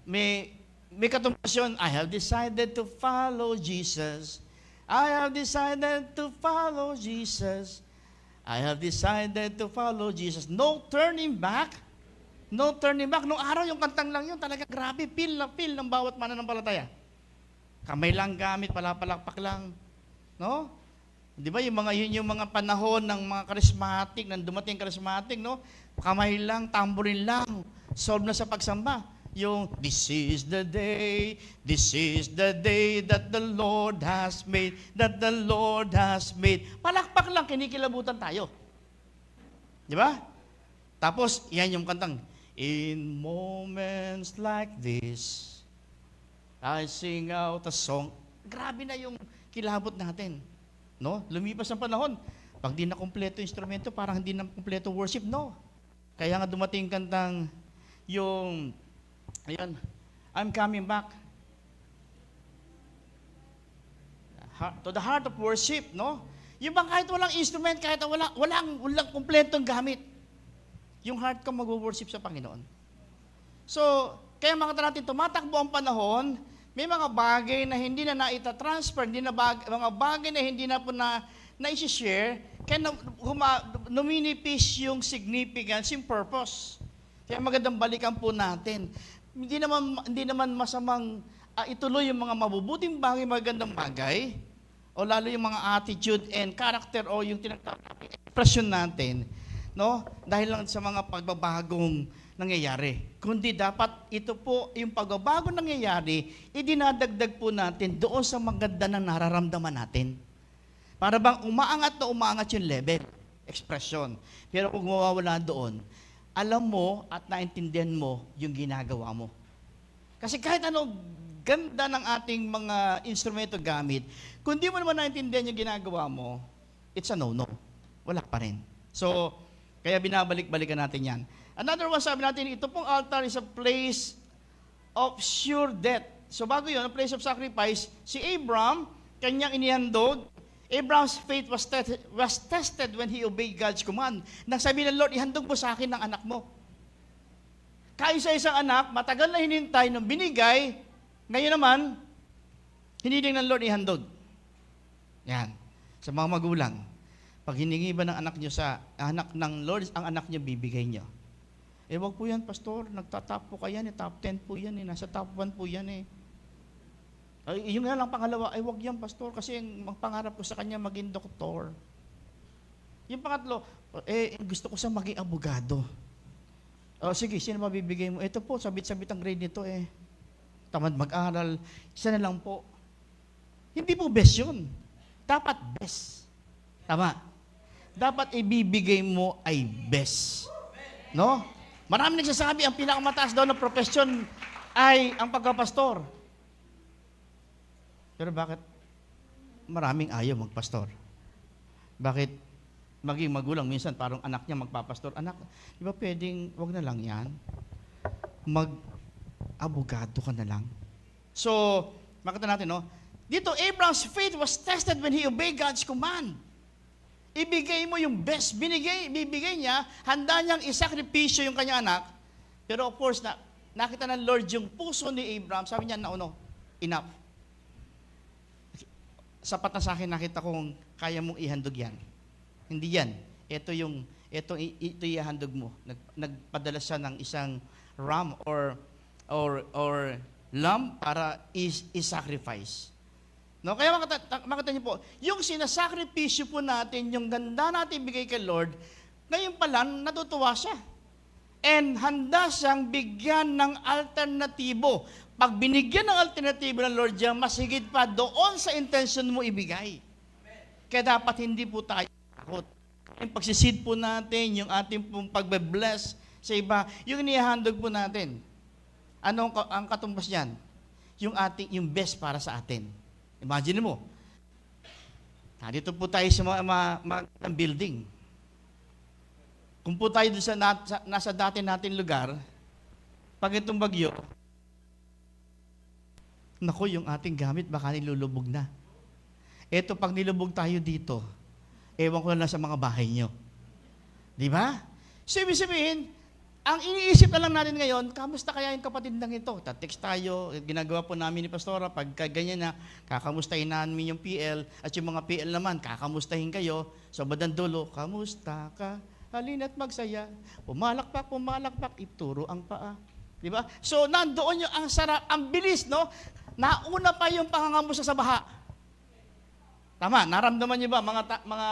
may katumbasyon, I have decided to follow Jesus. I have decided to follow Jesus. I have decided to follow Jesus. No turning back. No turning back. Nung araw, yung kantang lang yun, talaga grabe, feel na feel ng bawat mananampalataya. Kamay lang gamit, palapalakpak lang. No? Di ba, yun yung mga panahon ng mga charismatic, nang dumating charismatic, no? Kamay lang, tamborin lang, solve na sa pagsamba. Yung, this is the day that the Lord has made, that the Lord has made. Palakpak lang, kinikilabutan tayo. Di ba? Tapos, yan yung kantang, in moments like this, I sing out a song. Grabe na yung kilabot natin. No? Lumipas ang panahon. Pag di na kumpleto instrumento, parang hindi na kumpleto worship. No. Kaya nga dumating kantang yung, ayun, I'm coming back. To the heart of worship, no? Yung bang kahit walang instrument, kahit walang kumpletong gamit, yung heart ko mag-worship sa Panginoon. So, kaya mga natin, tumatakbo ang panahon, may mga bagay na hindi na naita-transfer, mga bagay na hindi na po na-share, kaya numinipis yung significance, yung purpose. Kaya magandang balikan po natin. Hindi naman masamang ituloy yung mga mabubuting bagay, magandang bagay, o lalo yung mga attitude and character o yung tinatawag expression natin, no? Dahil lang sa mga pagbabagong nangyayari. Kundi dapat ito po, yung pagbabagong nangyayari, idinadagdag po natin doon sa maganda na nararamdaman natin. Para bang umaangat yung level, expression. Pero kung mawawala doon, alam mo at naintindihan mo yung ginagawa mo. Kasi kahit ano ganda ng ating mga instrumento gamit, kung di mo naman naintindihan yung ginagawa mo, it's a no-no. Wala pa rin. So, kaya binabalik-balikan natin yan. Another one, sabi natin, ito pong altar is a place of sure death. So bago yun, a place of sacrifice, si Abraham, kanyang inihandog, Abraham's faith was tested when he obeyed God's command. Nagsabi ng Lord, ihandog mo sa akin ng anak mo. Kaisa-isang anak, matagal na hinintay, nung binigay, ngayon naman, hiniling ng Lord ihandog. Yan. Sa mga magulang, pag hiningi ba ng anak nyo sa anak ng Lord, ang anak nyo bibigay nyo. Wag po yan, pastor, nagtatap po kayan, top 10 po yan, nasa top 1 po yan . Yung nga lang pangalawa, wag yan, pastor, kasi ang pangarap ko sa kanya maging doktor. Yung pangatlo, gusto ko sa maging abogado. Sige, sino mabibigay mo? Ito po, sabit-sabit ang grade nito Tamad mag-aral, isa na lang po. Hindi po best yun. Dapat best. Tama. Dapat ibibigay mo ay best. No? Marami nagsasabi, ang pinakamataas daw na profesyon ay ang pagkapastor. Pero bakit maraming ayaw magpastor? Bakit maging magulang minsan parang anak niya magpapastor? Anak, di ba pwedeng, wag na lang yan? Mag-abogado ka na lang. So, makita natin, no? Dito, Abraham's faith was tested when he obeyed God's command. Ibigay mo yung best. Bibigay niya, handa niyang isakripisyo yung kanyang anak. Pero of course, nakita ng Lord yung puso ni Abraham. Sabi niya, enough. Sapat na sa akin, nakita kong kaya mong ihandog yan. Hindi yan. Ito ihandog mo. Nagpadala siya ng isang ram or lamb para i-sacrifice. No, kaya makita niyo po, yung sinasakripisyo po natin, yung ganda natin ibigay kay Lord, ngayon pa lang natutuwa siya. And handa siyang bigyan ng alternatibo. Pag binigyan ng alternatibo ng Lord diyan, mas higit pa doon sa intention mo ibigay. Kaya dapat hindi po tayo takot. Yung pagsisid po natin, yung ating pong pagbe-bless sa iba, yung inihandog po natin. Ano ang katumbas niyan? Yung best para sa atin. Imagine mo, dito po tayo sa mga building. Kung po tayo doon nasa dati natin lugar, pag itong bagyo, naku, yung ating gamit baka nilulubog na. Eto, pag nilubog tayo dito, ewan ko na lang sa mga bahay nyo. Di ba? So, ibig sabihin, ang iniisip na lang natin ngayon, kamusta kaya yung kapatid ng ito? Text tayo, ginagawa po namin ni Pastora, pagka ganyan na, kakamustahin namin yung PL, at yung mga PL naman, kakamustahin kayo. So, badang dulo, kamusta ka? Halina't magsaya. Pumalakpak, ituro ang paa. Di ba? So, nandoon yung ang sarap, ang bilis, no? Nauna pa yung pangangamusta sa baha. Tama, naramdaman niyo ba, mga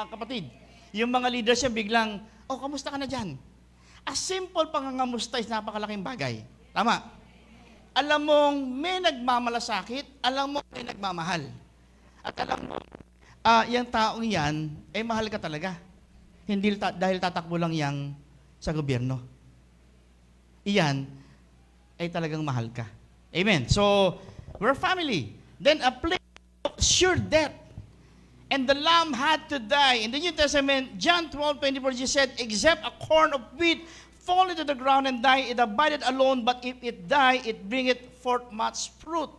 kapatid? Yung mga leaders niya biglang, kamusta ka na dyan? A simple pangangamusta is napakalaking bagay. Tama. Alam mong may nagmamalasakit, alam mo may nagmamahal. At alam mo, yung taong yan, mahal ka talaga. Hindi dahil tatakbo lang yang sa gobyerno. Iyan, ay talagang mahal ka. Amen. So, we're family. Then a place of sure death. And the lamb had to die. In the New Testament, John 12:24, Jesus said, except a corn of wheat fall into the ground and die, it abided alone, but if it die, it bringeth forth much fruit.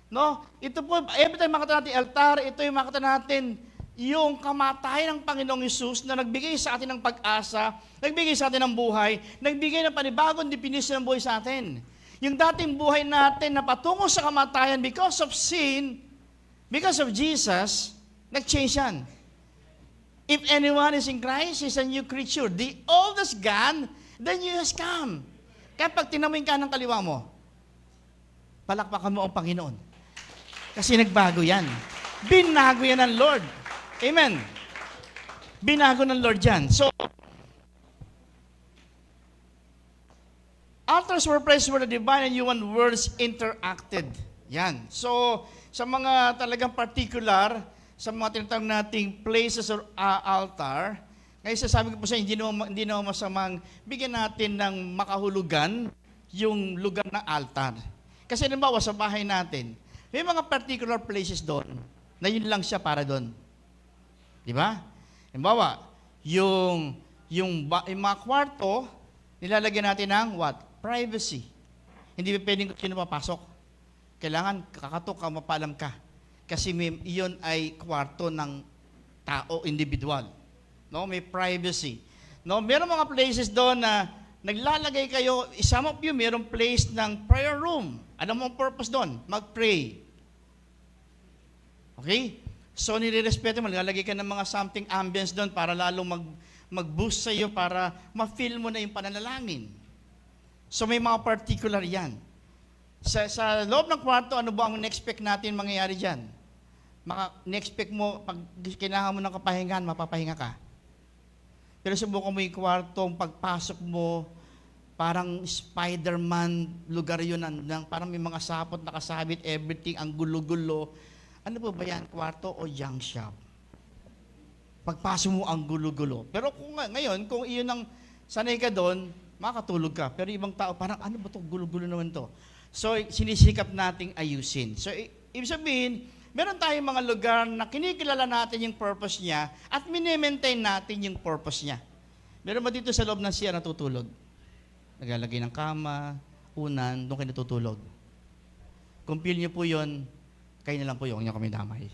No? Ito po, every time makita natin altar, ito yung makita natin yung kamatayan ng Panginoong Hesus na nagbigay sa atin ng pag-asa, nagbigay sa atin ng buhay, nagbigay ng panibagong definition ng buhay sa atin. Yung dating buhay natin na patungo sa kamatayan because of sin, because of Jesus, nag-change yan. If anyone is in Christ, he's a new creature. The old is gone, the new has come. Kaya pag tinamoy ka ng kaliwa mo, palakpakan mo ang Panginoon. Kasi nagbago yan. Binago yan ng Lord. Amen. Binago ng Lord yan. So, altars were placed where the divine and human worlds interacted. Yan. So, sa mga talagang particular, sa mga tinatawag nating places or altar, ngayon sasabi ko po sa inyo, hindi naman masamang bigyan natin ng makahulugan yung lugar ng altar. Kasi halimbawa sa bahay natin, may mga particular places doon na yun lang siya para doon. Di ba? Halimbawa, yung mga kwarto, nilalagyan natin ng what? Privacy. Hindi pwedeng sino papasok. Kailangan kakatok ka, mapalam ka. Kasi iyon ay kwarto ng tao, individual. No, may privacy. No, meron mga places doon na naglalagay kayo, some of you mayroong place ng prayer room. Alam mo ang purpose doon? Mag-pray. Okay? So nire-respeto mo, naglalagay ka ng mga something ambience doon para lalong mag-boost sa iyo para ma-feel mo na yung pananalangin. So may mga particular yan. Sa loob ng kwarto, ano ba ang in-expect natin mangyayari dyan? In-expect mo, pag kailangan mo ng kapahingan, mapapahinga ka. Pero subukan mo yung kwartong pagpasok mo, parang Spider-Man lugar yun, parang may mga sapot nakasabit, everything, ang gulo-gulo. Ano po ba yan, kwarto o junk shop? Pagpasok mo ang gulo-gulo. Pero ngayon, kung iyon ang sanay ka doon, makatulog ka. Pero ibang tao, parang ano ba ito, gulo-gulo naman to. So, sinisikap nating ayusin. So, ibig sabihin, meron tayong mga lugar na kinikilala natin yung purpose niya at mini-maintain natin yung purpose niya. Meron ba dito sa loob ng CR natutulog? Naglalagay ng kama, unan, doon kayo natutulog. Kung feel niyo po yun, kayo na lang po yung kami damay.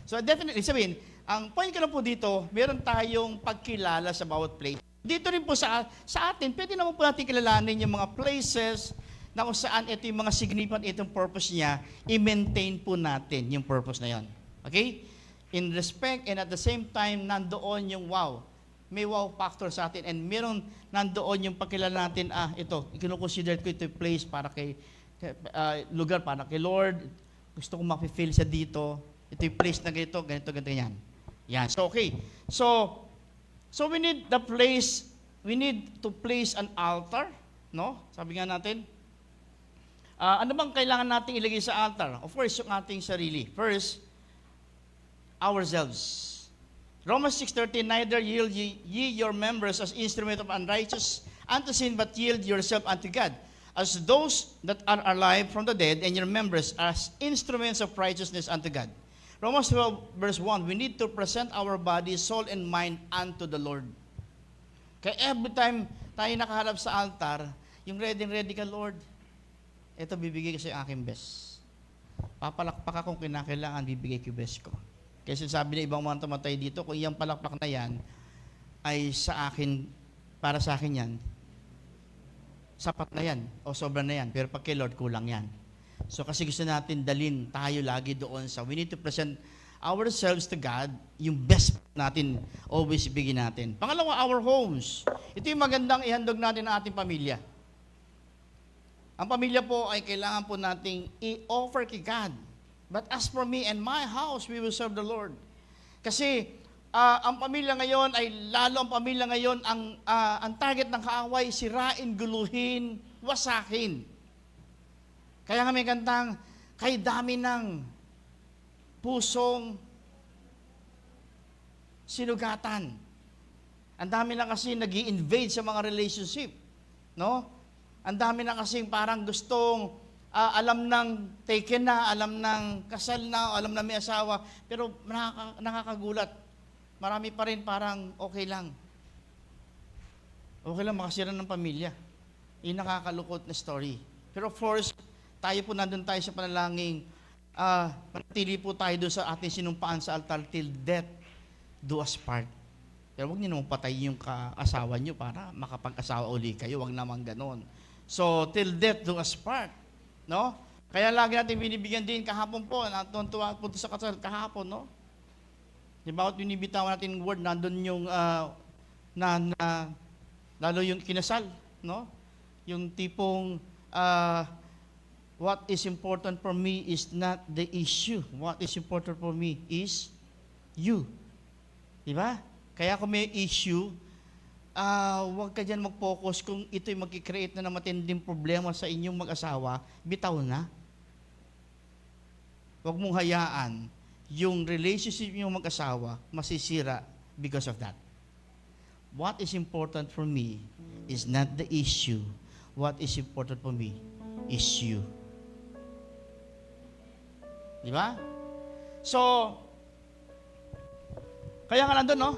So definitely, sabihin, ang point ko lang po dito, meron tayong pagkilala sa bawat place. Dito rin po sa atin, pwede naman po natin kilalanin yung mga places na kung saan ito yung mga significant, itong purpose niya, i-maintain po natin yung purpose na yon. Okay? In respect and at the same time, nandoon yung wow. May wow factor sa atin and meron nandoon yung pagkilala natin, ito, ikinukonsider ko ito yung place para kay, lugar para kay Lord, gusto ko ma-feel siya dito, ito yung place na ganito, ganyan. Yan. So, okay. So we need the place, we need to place an altar, no? Sabi nga natin, ano bang kailangan nating ilagay sa altar? Of course, yung ating sarili. First, ourselves. Romans 6:13, neither yield ye your members as instrument of unrighteous unto sin, but yield yourself unto God, as those that are alive from the dead, and your members as instruments of righteousness unto God. Romans 12, verse 1, we need to present our body, soul, and mind unto the Lord. Kaya every time tayo nakaharap sa altar, yung ready ka, Lord, ito bibigay ko sa aking best. Papalakpak akong kinakailangan, bibigay ko yung best ko. Kasi sabi ng ibang mga tumatay dito, kung iyang palakpak na yan, ay sa akin, para sa akin yan, sapat na yan, o sobra na yan, pero pag kay Lord, kulang yan. So kasi gusto natin dalin tayo lagi doon sa, we need to present ourselves to God, yung best natin, always ibigin natin. Pangalawa, our homes. Ito yung magandang ihandog natin ng ating pamilya. Ang pamilya po ay kailangan po nating i-offer kay God. But as for me and my house, we will serve the Lord. Kasi ang pamilya ngayon ay lalo ang pamilya ngayon ang target ng kaaway, sirain, guluhin, wasakin. Kaya nga may kantang, kay dami ng pusong sinugatan. Ang dami na kasi nag-i-invade sa mga relationship. No? Ang dami na kasi parang gustong alam ng taken na, alam ng kasal na, alam na may asawa, pero nakakagulat. Marami pa rin parang okay lang. Okay lang makasira ng pamilya. Yung nakakalukot na story. Pero of course, tayo po nandun tayo sa panalangin, manatili po tayo doon sa ating sinumpaan sa altar till death do us part. Pero huwag niyo naman patayin yung asawa niyo para makapag-asawa uli kayo. Huwag naman ganon. So, till death do us part. No? Kaya lagi natin binibigyan din kahapon po, natutuwa po sa kasal kahapon, no? Di ba, binibitawan natin yung word, nandun yung, lalo yung kinasal, no? Yung tipong, what is important for me is not the issue. What is important for me is you. Di ba? Kaya kung may issue, huwag ka dyan mag-focus kung ito'y mag-create na matinding problema sa inyong mag-asawa, bitaw na. Huwag mong hayaan yung relationship niyo mag-asawa masisira because of that. What is important for me is not the issue. What is important for me is you. Di ba? So, kaya nga nandun, no?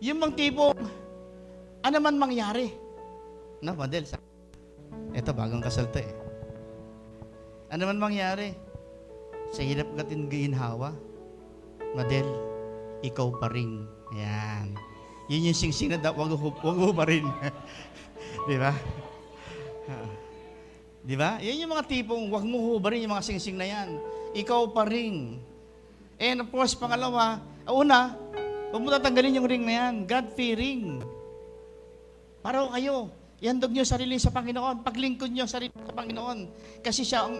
Yung mga tipong, ano man mangyari. No, Madel, ito, bagong kasal to eh. Ano man mangyari, sa hirap katin ginhawa, Madel, ikaw pa rin. Yan. Yun yung sing-sing na wag mo pa rin. Di ba? Di ba? Yan yung mga tipong wag mo hubarin yung mga sing-sing na yan. Ikaw pa rin. And of course, pangalawa, una, huwag mo tatanggalin yung ring na yan. God-fearing. Para kayo, ihandog niyo sarili sa Panginoon. Paglingkod niyo sarili sa Panginoon. Kasi siya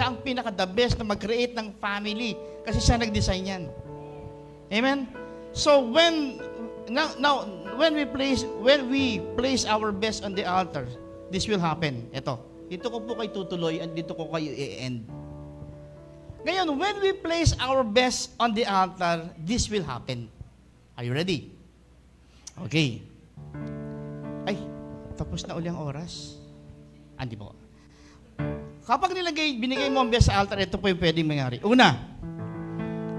ang pinaka-the best na mag-create ng family. Kasi siya nag-design yan. Amen? So when, now when we place our best on the altar, this will happen. Dito ko po kayo tutuloy at dito ko kayo i-end. Ngayon, when we place our best on the altar, this will happen. Are you ready? Okay. Ay, tapos na uli ang oras. Hindi po. Kapag binigay mo ang best sa altar, ito po yung pwedeng mangyari. Una,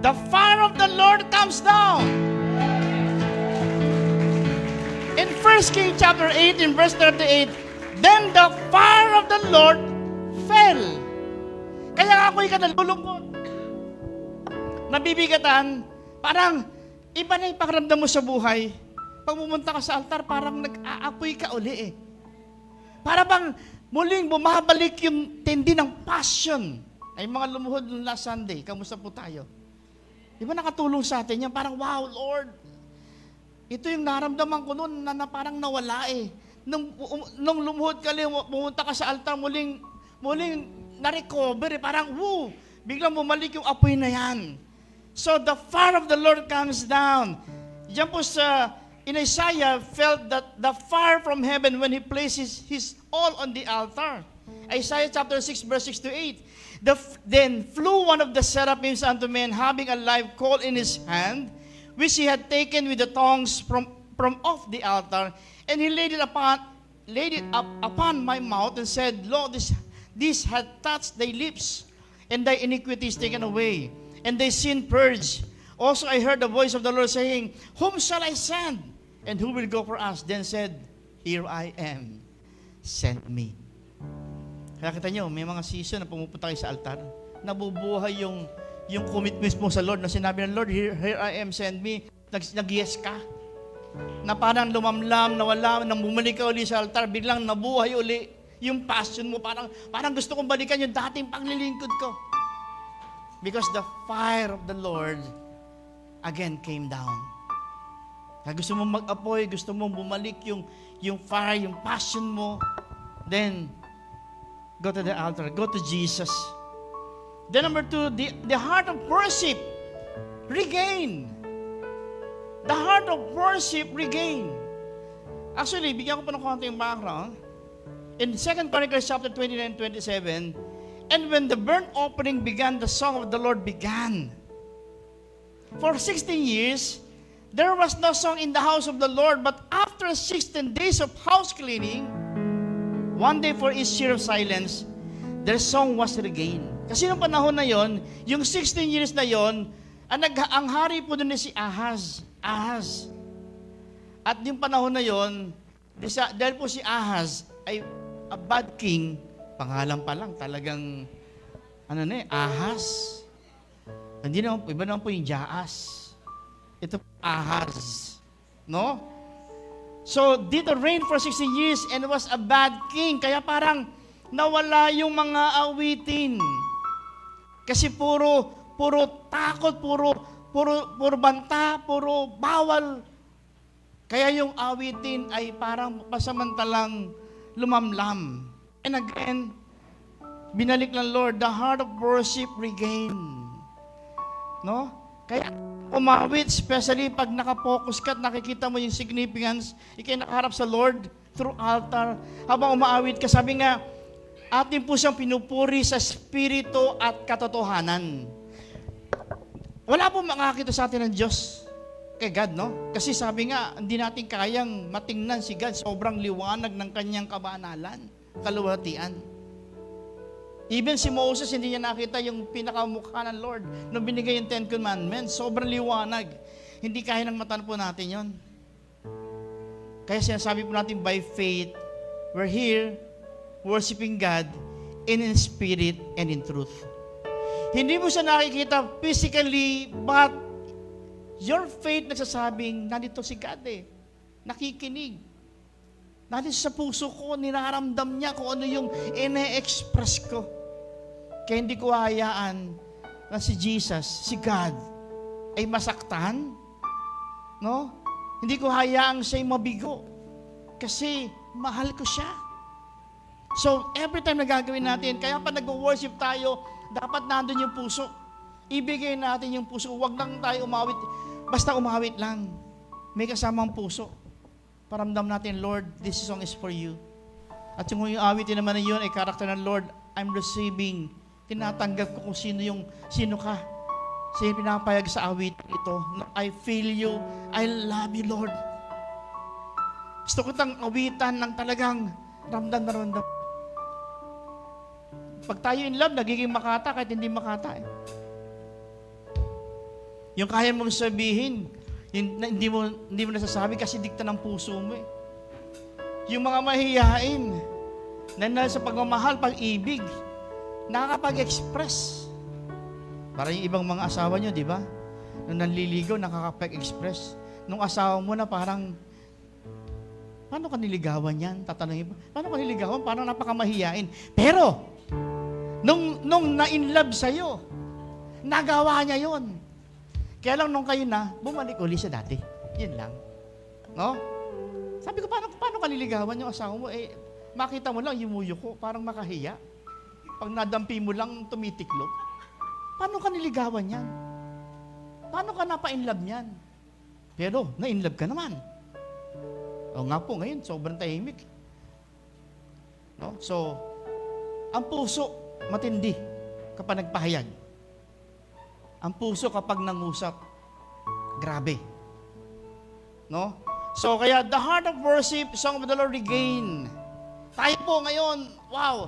the fire of the Lord comes down. In 1 Kings chapter 8, in verse 38, then the fire of the Lord fell. Kaya ako'y nalulungkot. Nabibigatan, parang iba na yung pakiramdam mo sa buhay. Pag pumunta ka sa altar, parang nag-aapoy ka uli eh. Para bang muling bumabalik yung tindi ng passion. Ay mga lumuhod ng last Sunday, kamusta po tayo? Di ba nakatulong sa atin yan? Parang, wow, Lord, ito yung naramdaman ko noon na parang nawala eh. Nung lumuhod ka, pumunta ka sa altar, muling na-recover eh. Parang, woo, biglang bumalik yung apoy na yan. So the fire of the Lord comes down. Diyan po in Isaiah felt that the fire from heaven when he places his all on the altar. Isaiah chapter 6 verse 6 to 8. Then flew one of the seraphims unto men, having a live coal in his hand, which he had taken with the tongs from off the altar, and he laid it up upon my mouth, and said, Lo, this had touched thy lips, and thy iniquity is taken away, and thy sin purged. Also I heard the voice of the Lord saying, Whom shall I send? And who will go for us? Then said, Here I am, send me. Kaya kita nyo, may mga season na pumupunta kayo sa altar, nabubuhay yung commitments mo sa Lord, na sinabi ng Lord, here I am, send me. Nag-yes ka. Na parang lumamlam, nawala, nang bumalik ka uli sa altar, biglang nabuhay uli yung passion mo. Parang gusto kong balikan yung dating paglilingkod ko. Because the fire of the Lord again came down. Kaya gusto mong mag-apoy, gusto mong bumalik yung fire, yung passion mo, then go to the altar, go to Jesus. Then number 2, the heart of worship, regain. The heart of worship, regain. Actually, bigyan ko pa ng konting background. In 2 Chronicles chapter 29-27, and when the burnt offering began, the song of the Lord began. For 16 years, there was no song in the house of the Lord, but after 16 days of house cleaning, one day for each year of silence, their song was regained. Kasi nung panahon na yon, yung 16 years na yon, ang hari po doon si Ahaz. At yung panahon na yon, dahil po si Ahaz ay a bad king, pangalan pa lang, talagang, Ahaz. Hindi naman, iba naman po yung Jaas. Ito po, Ahaz. No? So, dito reign for 16 years and was a bad king. Kaya parang nawala yung mga awitin. Kasi puro takot, puro banta, puro bawal. Kaya yung awitin ay parang pasamantalang lumamlam. And again, binalik ng Lord, the heart of worship regain. No? Kaya umawit, especially pag nakapokus ka at nakikita mo yung significance, ikay nakaharap sa Lord through altar. Habang umaawit ka, sabi nga, atin po siyang pinupuri sa spirito at katotohanan. Wala po makakita sa atin ng Diyos kay God, no? Kasi sabi nga, hindi natin kayang matingnan si God, sobrang liwanag ng kanyang kabanalan, kaluwalhatian. Even si Moses, hindi niya nakita yung pinakamukha ng Lord nung binigay yung 10 Commandments. Sobrang liwanag. Hindi kaya ng mata po natin yon. Kaya sinasabi po natin, by faith, we're here worshiping God in spirit and in truth. Hindi mo siya nakikita physically, but your faith nagsasabing, nandito si God eh. Nakikinig. Nandito sa puso ko, niraramdam niya kung ano yung ine-express ko. Kaya hindi ko hayaan na si Jesus, si God, ay masaktan. No? Hindi ko hayaang siya'y mabigo. Kasi mahal ko siya. So, every time na gagawin natin, kaya pa nag-worship tayo, dapat nandun yung puso. Ibigay natin yung puso. Huwag lang tayo umawit. Basta umawit lang. May kasamang puso. paramdam natin, Lord, this song is for you. At yung awitin naman na yun ay karakter ng Lord, I'm receiving. Tinatanggap ko kung sino ka. Sino pinapayag sa awit ito. I feel you. I love you, Lord. Gusto ko tang awitan ng talagang ramdam na ramdam. Pag tayo in love, nagiging makata kahit hindi makata. Yung kaya mong sabihin, hindi mo nasasabi kasi dikta ng puso mo eh. Yung mga mahihain, na nasa pagmamahal, pag-ibig, nakakapag-express. Para yung ibang mga asawa nyo, di ba? Nung nanliligaw, nakakapag-express. Nung asawa mo na parang, paano ka niligawan yan? Tatanungin mo, paano ka niligawan? Parang napakamahiyain. Pero, nung na-inlove sa'yo, nagawa niya yon. Kaya lang nung kayo na, bumalik uli sa dati. Yun lang. No? Sabi ko, paano ka niligawan yung asawa mo? Eh, makita mo lang, yumuyo ko, parang makahiya. Pag nadampi mo lang, tumitiklop. Paano ka niligawan yan? Paano ka napa-inlove yan? Pero, na-inlove ka naman. O nga po, ngayon, sobrang tahimik. No? So, ang puso, matindi kapag nagpahayag. Ang puso kapag nangusap, grabe. No? So, kaya the heart of worship, song of the Lord regain. Tayo po ngayon, wow,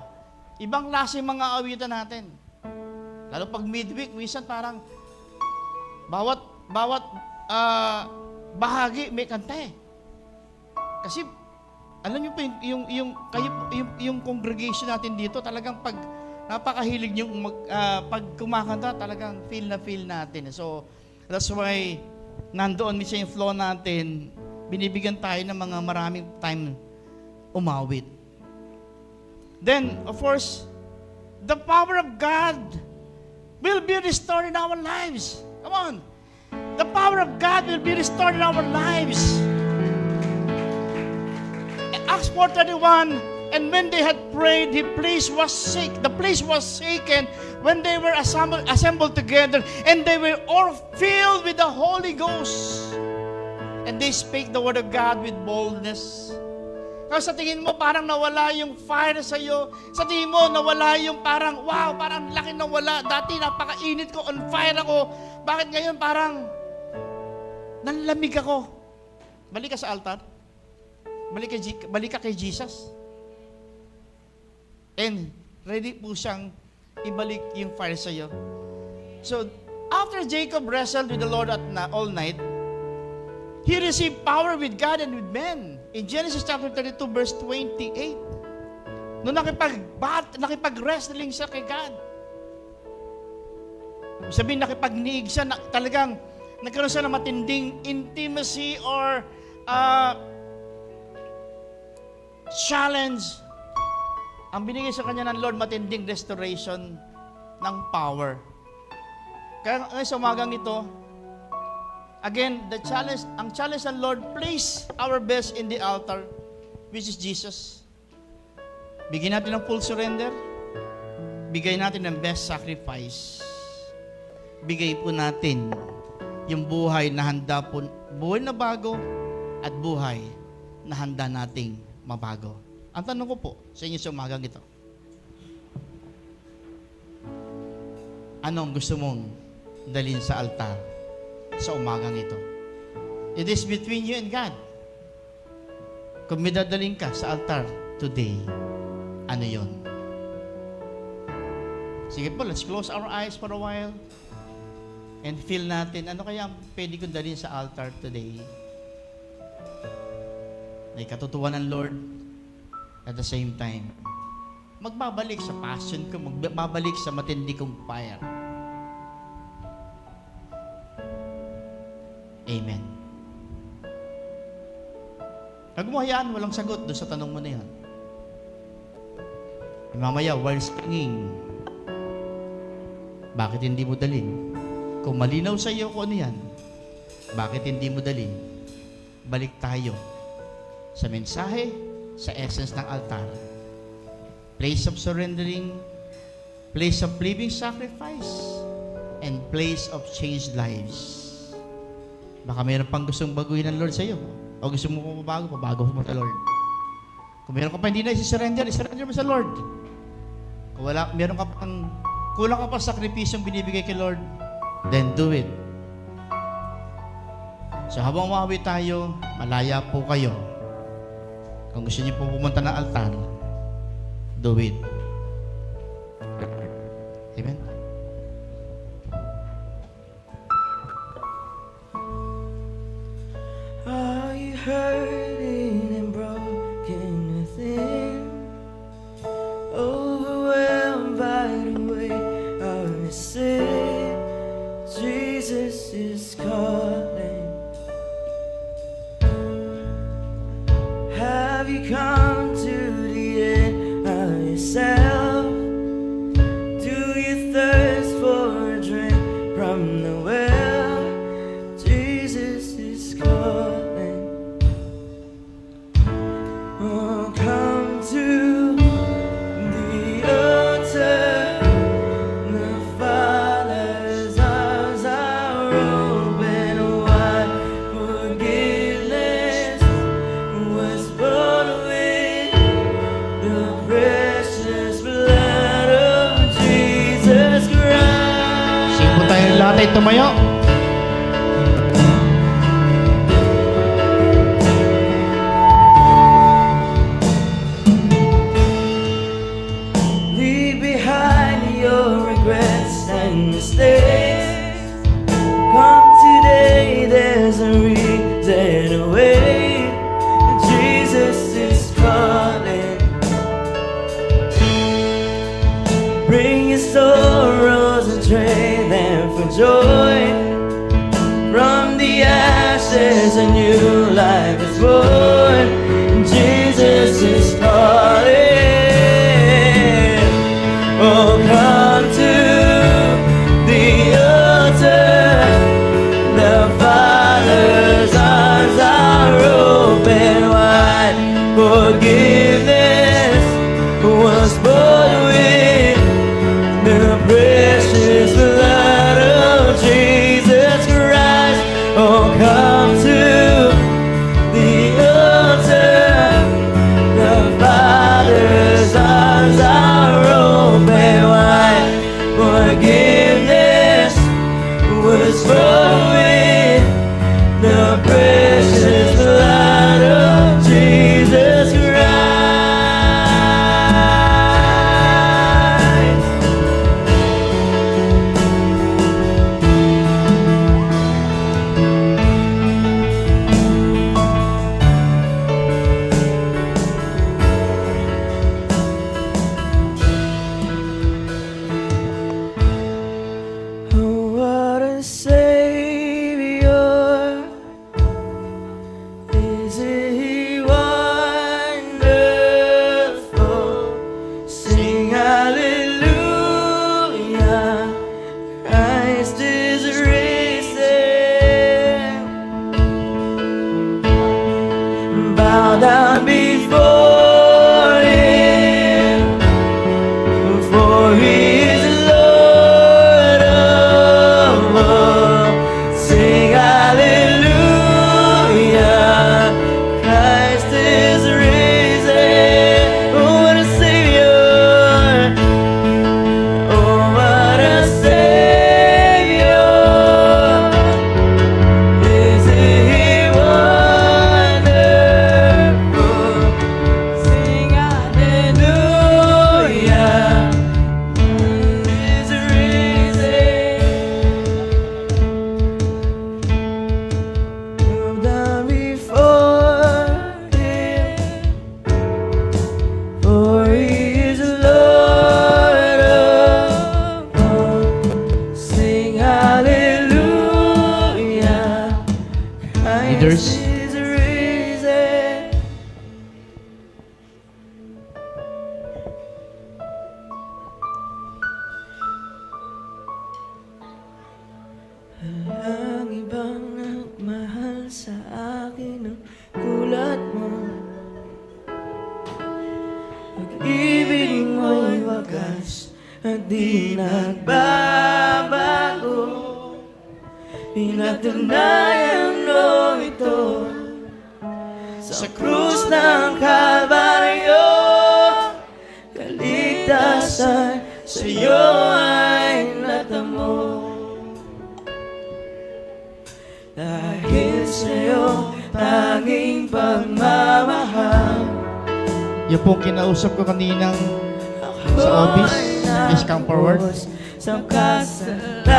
ibang klase mga awitan natin. Lalo pag midweek, minsan parang bawat bahagi may kanta eh. Kasi alam niyo po yung congregation natin dito, talagang pag napakahilig niyo pag kumakanta, talagang feel natin. So that's why nandoon minsan yung flow natin, binibigyan tayo ng mga maraming time umawit. Then, of course, the power of God will be restored in our lives. Come on. The power of God will be restored in our lives. Acts 4:31, and when they had prayed, the place was shaken when they were assembled together, and they were all filled with the Holy Ghost. And they spake the word of God with boldness. Kasi sa tingin mo, parang nawala yung fire sa iyo. Sa tingin mo, nawala yung parang, wow, parang laki nawala. Dati napakainit ko, on fire ako. Bakit ngayon parang nanlamig ako? Balik ka sa altar. Balik ka kay Jesus. And ready po siyang ibalik yung fire sa iyo. So, after Jacob wrestled with the Lord all night, he received power with God and with men. In Genesis chapter 32, verse 28. Noong nakipag-wrestling siya kay God. Sabihin, nakipagniig siya, talagang nagkaroon siya ng matinding intimacy or challenge. Ang binigay sa kanya ng Lord, matinding restoration ng power. Kaya ngayon sa umagang ito, again, ang challenge ng Lord, place our best in the altar, which is Jesus. Bigyan natin ng full surrender. Bigay natin ng best sacrifice. Bigay po natin yung buhay na handa po, buhay na bago at buhay na handa nating mabago. Ang tanong ko po sa inyo sa umagang ito, anong gusto mong dalhin sa altar sa umagang ito? It is between you and God. Kung may dadaling ka sa altar today, ano yon? Sige po, let's close our eyes for a while and feel natin, ano kaya pwede kong dalhin sa altar today? May katutuan ng Lord, at the same time, magbabalik sa passion ko, magbabalik sa matindi kong fire. Amen. Huwag mo hayaan, walang sagot doon sa tanong mo na yan. Mamaya, while singing, bakit hindi mo dalhin? Kung malinaw sa iyo kung ano yan, bakit hindi mo dalhin? Balik tayo sa mensahe, sa essence ng altar. Place of surrendering, place of living sacrifice, and place of changed lives. Baka mayroon pang gustong baguhin ng Lord sa iyo. O gusto mo pabago mo sa Lord. Kung meron ka pa hindi na isi-surrender mo sa Lord. Kung meron ka pang kulang ka pa sa sakripisyong binibigay kay Lord, then do it. So habang umawi tayo, malaya po kayo. Kung gusto niyo po pumunta ng altar, do it. Amen? Are you hurting and broken within? Overwhelmed by the weight of your sin? Jesus is calling. Have you come to the end of yourself? Do you thirst for a drink from the well? Jesus is calling. Oh, come to the altar. The Father's arms are open wide. Forgiveness was born with the precious blood of Jesus Christ. Sige po tayo lahat ay tumayo. Leave behind your regrets and mistakes. Come today, there's a reason to wait. Jesus is calling. Bring your sorrows and trade them for joy. From the ashes, a new life is born. Jesus is calling. Oh, come to the altar. The Father's arms are open wide. Forgiveness was born with the precious blood of Jesus Christ. Oh, come to the altar. The Father's arms are open wide. Forgiveness was born with the precious blood of Jesus Christ. Oh, what a Savior. Isn't He wonderful? Sing hallelujah. Christ is risen. Bow down before Him, for He is Lord of all. Sing hallelujah. Christ is risen. Oh, what a Savior. Oh, what a Savior. Isn't He wonderful? Sing hallelujah. Is risen. Come down before Him, for He is Lord of all. Sing hallelujah. Leaders. Christ is risen. Ang ibang nagmahal sa akin ang tulad mo. Pag-ibig mo'y wagas at di nagbabago. Pinatunayan mo ito sa krus ng Kalbaryo, kaligtasan sa'yo ay natamo. Dahil sa'yo tanging pagmamahal, Yung pong kinausap ko kaninang sa office, please come forward. sa kasalanan,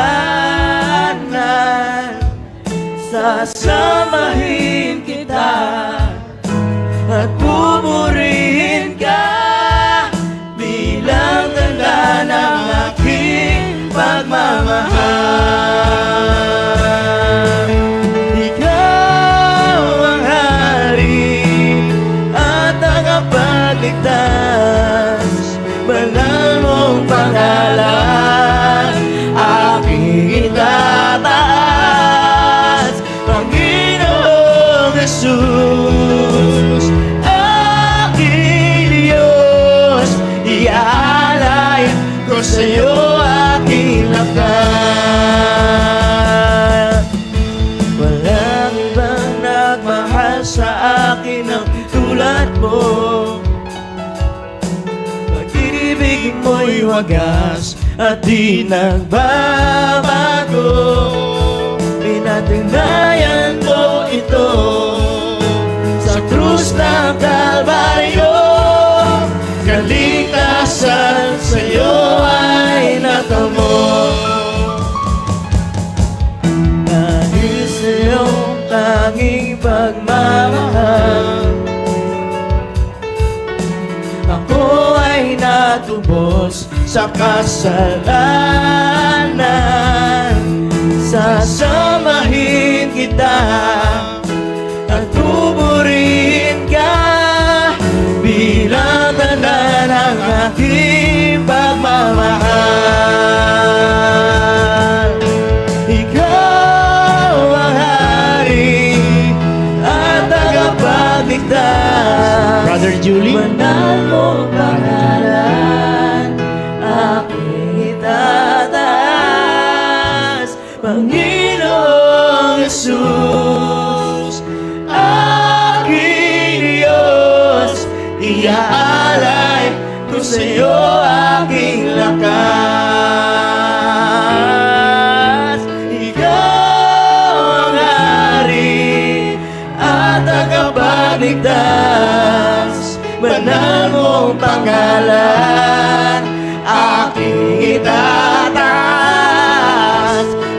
sasamahin kita at pupurihin ka bilang tanda ng aking pagmamahal. Ikaw ang hari at tagapagligtas, banal mong pangalan aking itataas, Panginoong Jesus, aking Diyos, iaalay ko sa'yo aking lakas. Walang ibang nagmahal sa akin ng tulad mo, pag-ibig mo'y wagas at di nagbabago. Pinatunayan ko ito sa krus ng Kalbaryo, kaligtasan sa'yo ay natamo. Dahil sa'yo tanging pagmamahal, ako ay natubos sa kasalanan. Sasamahin kita at pupurihin ka bilang tanda ng aking pagmamahal. Ikaw ang hari at tagapagligtas, Brother Julie. banal mo pangalan aking itataas, Panginoong Jesus, aking Diyos, iaalay ko sa'yo aking lakas. Ikaw ang hari at tagapagligtas, banal mong pangalan aking itataas,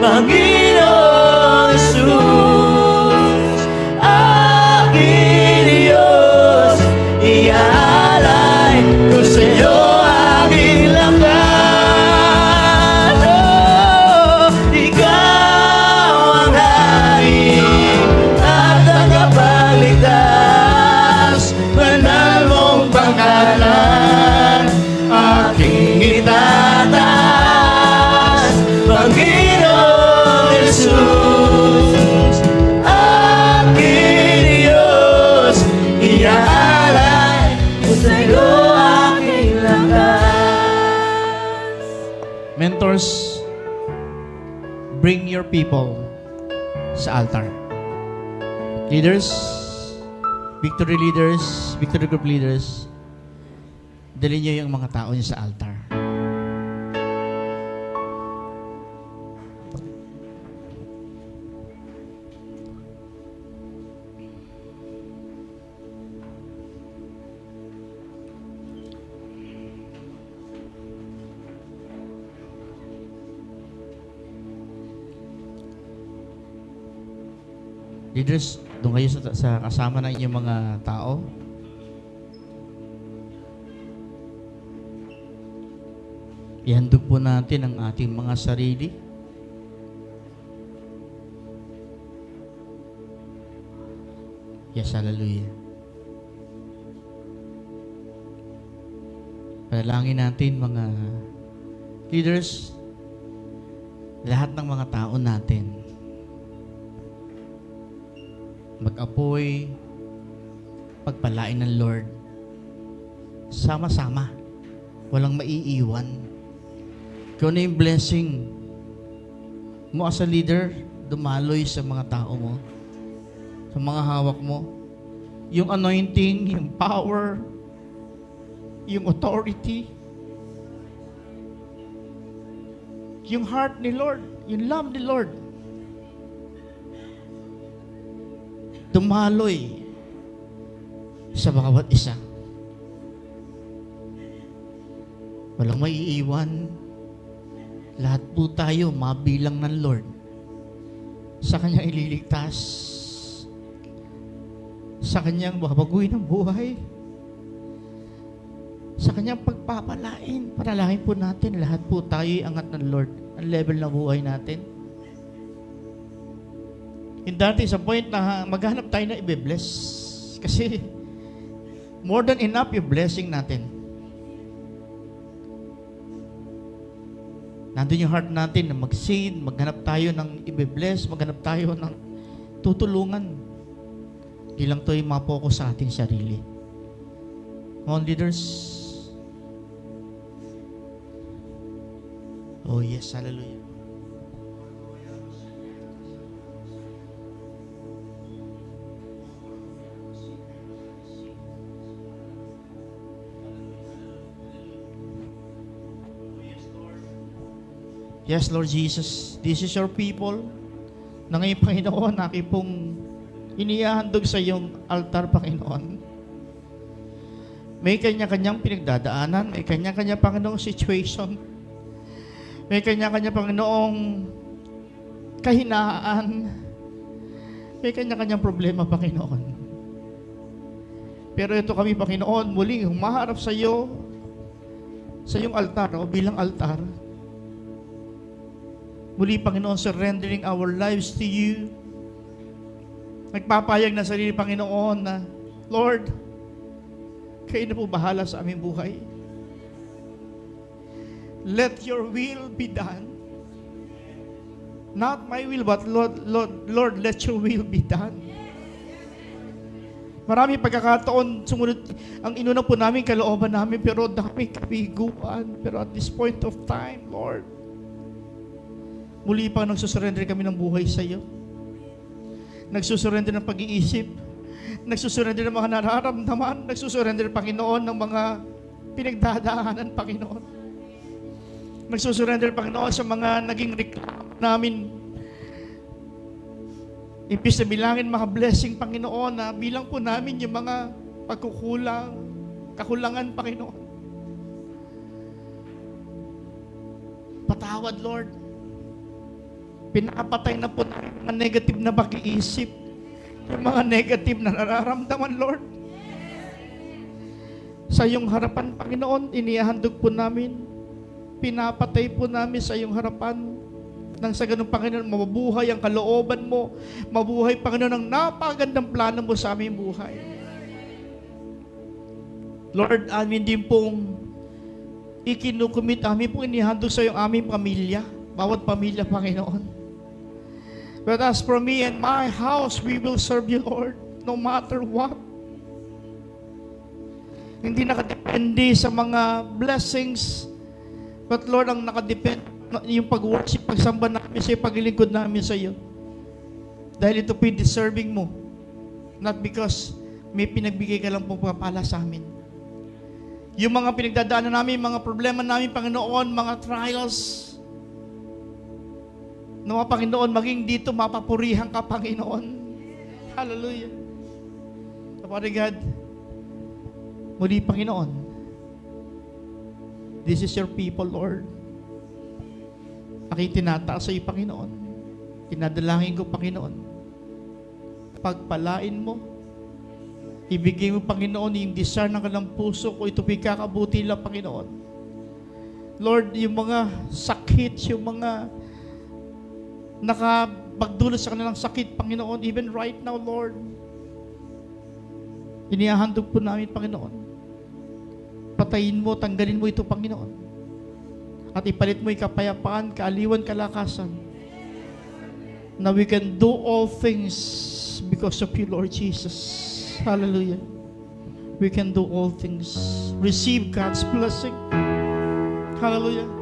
Panginoong Jesus, aking Diyos, iaalay ko sa'yo aking lakas. Oh, ikaw ang hari at tagapagligtas, banal mong pangalan aking itataas, Panginoong Jesus, aking Diyos, iaalay ko sa'yo aking lakas. Mentors, bring your people sa altar. Leaders, victory leaders, victory group leaders, dalhin niyo yung mga tao niyo sa altar. Leaders, doon kayo sa kasama ng inyong mga tao. Ihandog po natin ang ating mga sarili. Yes, hallelujah. Panalangin natin mga leaders, lahat ng mga tao natin. Mag-apoy, pagpalain ng Lord. Sama-sama. Walang maiiwan. Kung ano yung blessing mo as a leader, dumaloy sa mga tao mo, sa mga hawak mo. yung anointing, yung power, yung authority, yung heart ni Lord, yung love ni Lord, dumaloy sa bawat isa. Walang maiiwan. Lahat po tayo mabilang ng Lord. Sa Kanyang ililigtas. Sa Kanyang babaguhin ang buhay. Sa Kanyang pagpapalain. Panalangin po natin, lahat po tayo angat ng Lord. Ang level na buhay natin. Yung dati sa point na maghanap tayo na ibe-bless. Kasi more than enough yung blessing natin. Nandun yung heart natin na mag-seed, maghanap tayo ng ibe-bless, maghanap tayo ng tutulungan. Hindi lang ito yung mapokus sa ating sarili. Mga leaders. Oh yes, hallelujah. Yes, Lord Jesus, this is your people na ngayon, Panginoon, aking pong inihahandog sa iyong altar, Panginoon. May kanya-kanyang pinagdadaanan, may kanya-kanya, Panginoong, situation, may kanya-kanya, Panginoong, kahinaan, may kanya-kanyang problema, Panginoon. Pero ito kami, Panginoon, muling humaharap sa iyo, sa iyong altar, o bilang altar. Muli, Panginoon, surrendering our lives to you. Nagpapayag na sarili, Panginoon, na, Lord, kayo na po bahala sa aming buhay. Let your will be done. Not my will, but Lord, let your will be done. Marami pagkakataon, sumunod, ang inuna po namin, kalooban namin, pero dami kabiguan. Pero at this point of time, Lord, muli pa nagsusurrender kami ng buhay sa iyo. Nagsusurrender ng pag-iisip. Nagsusurrender ng mga nararamdaman. Nagsusurrender, Panginoon, ng mga pinagdadaanan, Panginoon. Nagsusurrender, Panginoon, sa mga naging reklamo namin. Impis na bilangin mga blessing, Panginoon, na bilang po namin yung mga pagkukulang, kakulangan, Panginoon. Patawad, Lord. Pinapatay na po ng mga negative na pag-iisip. Yung mga negative na nararamdaman, Lord. Sa iyong harapan, Panginoon, inihahandog po namin. Pinapatay po namin sa iyong harapan. Nang sa ganun, Panginoon, mabuhay ang kalooban mo. Mabuhay, Panginoon, ang napagandang plano mo sa aming buhay. Lord, amin din pong ikinukumit, amin pong inihandog sa iyong aming pamilya. Bawat pamilya, Panginoon. But as for me and my house, we will serve you, Lord, no matter what. Hindi nakadepende sa mga blessings, but Lord, ang nakadepende yung pag-worship, pagsamba namin sa iyo, paglilingkod namin sa iyo. Dahil ito po yung deserving mo. Not because may pinagbigay ka lang pong pagpapala sa amin. Yung mga pinagdadaanan namin, mga problema namin, Panginoon, mga trials, na mga Panginoon, maging dito mapapurihan ka, Panginoon. Hallelujah. Father God, muli, Panginoon, this is your people, Lord. Aking tinataas sa iyo, Panginoon. Tinadalangin ko, Panginoon. Pagpalain mo. Ibigay mo, Panginoon, yung desire ng kanilang puso ko. Ito pagkakabuti lang, Panginoon. Lord, yung mga sakit, yung mga nakapagdulot sa kanilang sakit, Panginoon, even right now, Lord, inihahandog po namin, Panginoon. Patayin mo, tanggalin mo ito, Panginoon. At ipalit mo yung kapayapaan, kaaliwan, kalakasan. Na we can do all things because of you, Lord Jesus. Hallelujah. We can do all things. Receive God's blessing. Hallelujah.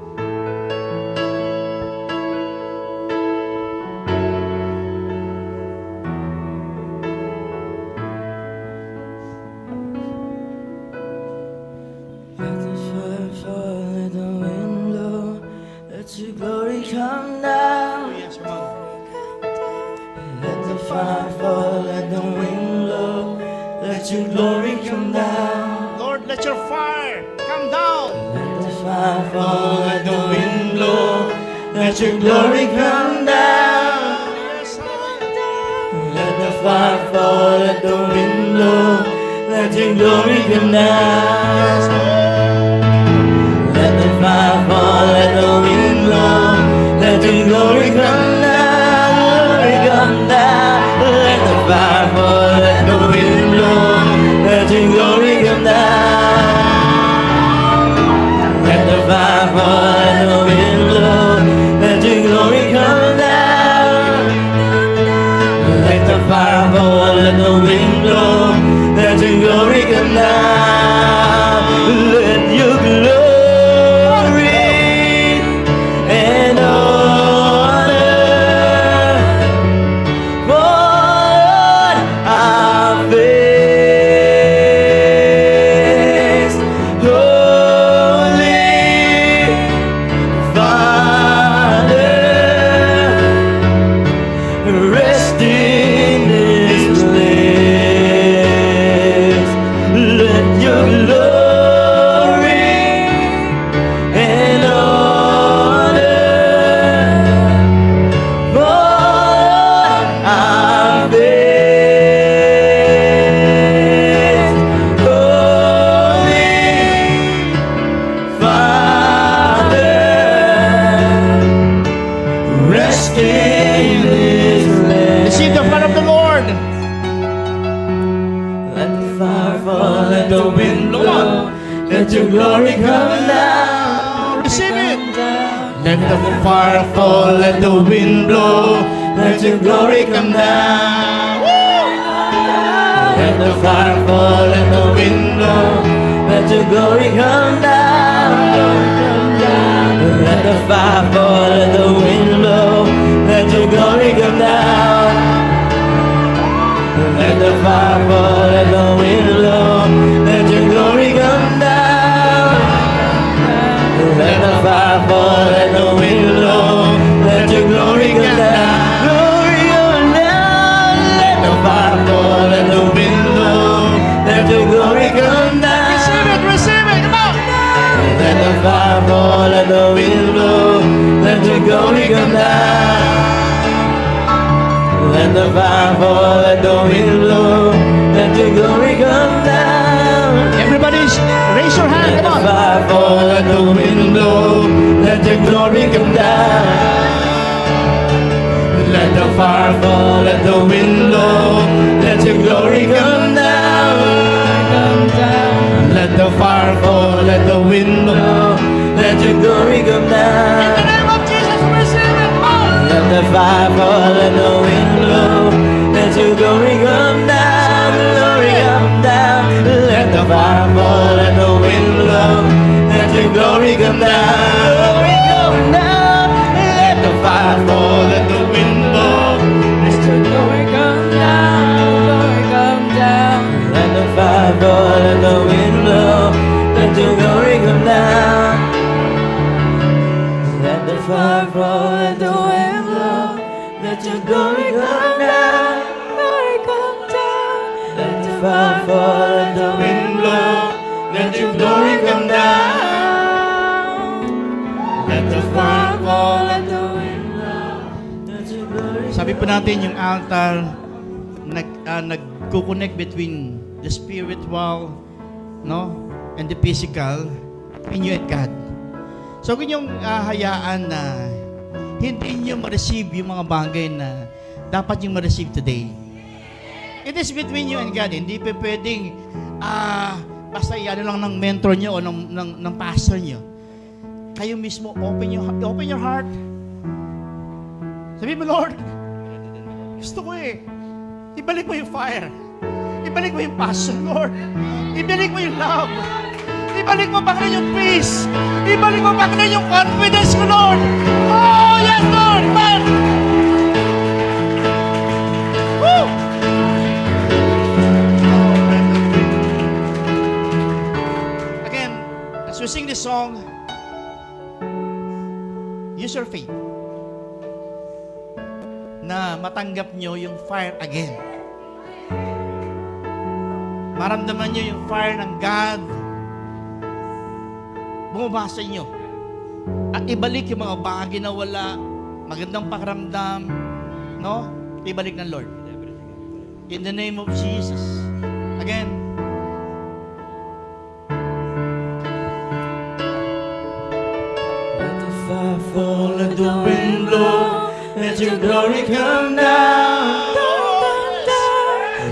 Let your glory come down. Lord, let your fire come down. Let the fire fall, let the wind blow. Let your glory come down. Yes, hallelujah. Let the fire fall, let the wind blow. Let your glory come down. Let the fire fall, let the wind blow. Let your glory come down. Glory come down. Let the fire fall, let the wind blow. Let your glory come down. Let the fire fall, let the wind blow. Let your glory come down. Let the fire fall, let the wind blow. Let your glory come down. Let your glory and honor fall on our face. Holy Father, rest in this place. Let your glory and honor fall on our face. Holy Father, rest in this place. Receive the fire of the Lord. Let the fire fall, let the wind blow. Let your glory come down. Receive it. Let the fire fall, let the wind blow. Let your glory come down. Let the fire fall, let the wind blow. Let your glory come down. Let the fire fall, let the wind blow. Let your glory come down. Let the fire fall, let the wind blow. Let your glory come down. Let the fire fall, let the wind blow. Let your glory come down. Glory come down. Let the fire fall, let the wind blow. Let your glory come down. Receive it, come on. Let the fire fall, let the wind blow. Let your glory come down. Let the fire fall, let the wind blow. Let your glory come down. Everybody, raise your hand, Let the come on. fire fall, let the wind blow. Let your glory come down. Let the fire fall, let the wind blow. Let your glory come down. Let the fire fall, let the wind blow. Let your glory come In down. the name of Jesus, receive it. Come on. Let the fire fall, let the wind blow. Let your glory come down, glory come down. Let the fire fall, let the wind blow. Let your glory come down, glory come down. Let the fire fall, let the wind blow. Let your glory come down, glory come down. Let the fire fall, let the wind blow. Let your glory come down. Let the fire fall, let the wind blow. Let your glory come down, glory come down. Let the fire fall, let the wind blow. Let your glory come down. Let the fire fall, let the wind blow. Let your glory. Sabi po natin yung altar, nagko-connect between the spiritual, no, and the physical, in you and God. So kung yung hayaan na hindi nyo ma-receive yung mga bagay na dapat nyo ma-receive today. It is between you and God. Hindi pa pwedeng basta yan lang ng mentor nyo o ng pastor nyo. Kayo mismo, open your heart. Sabi mo, Lord, gusto ko ibalik mo yung fire. Ibalik mo yung passion, Lord. Ibalik mo yung love. Ibalik mo back na yung peace. Ibalik mo back na yung confidence ko, Lord. Oh, yes, Lord. Man. Woo! Again, as we sing this song, use your faith na matanggap nyo yung fire again. maramdaman nyo yung fire ng God bumaba sa inyo. At ibalik yung mga bagay na wala, magandang pakiramdam, no? Ibalik ng Lord. In the name of Jesus. Again. Let the fire fall, let the wind blow, let your glory come down.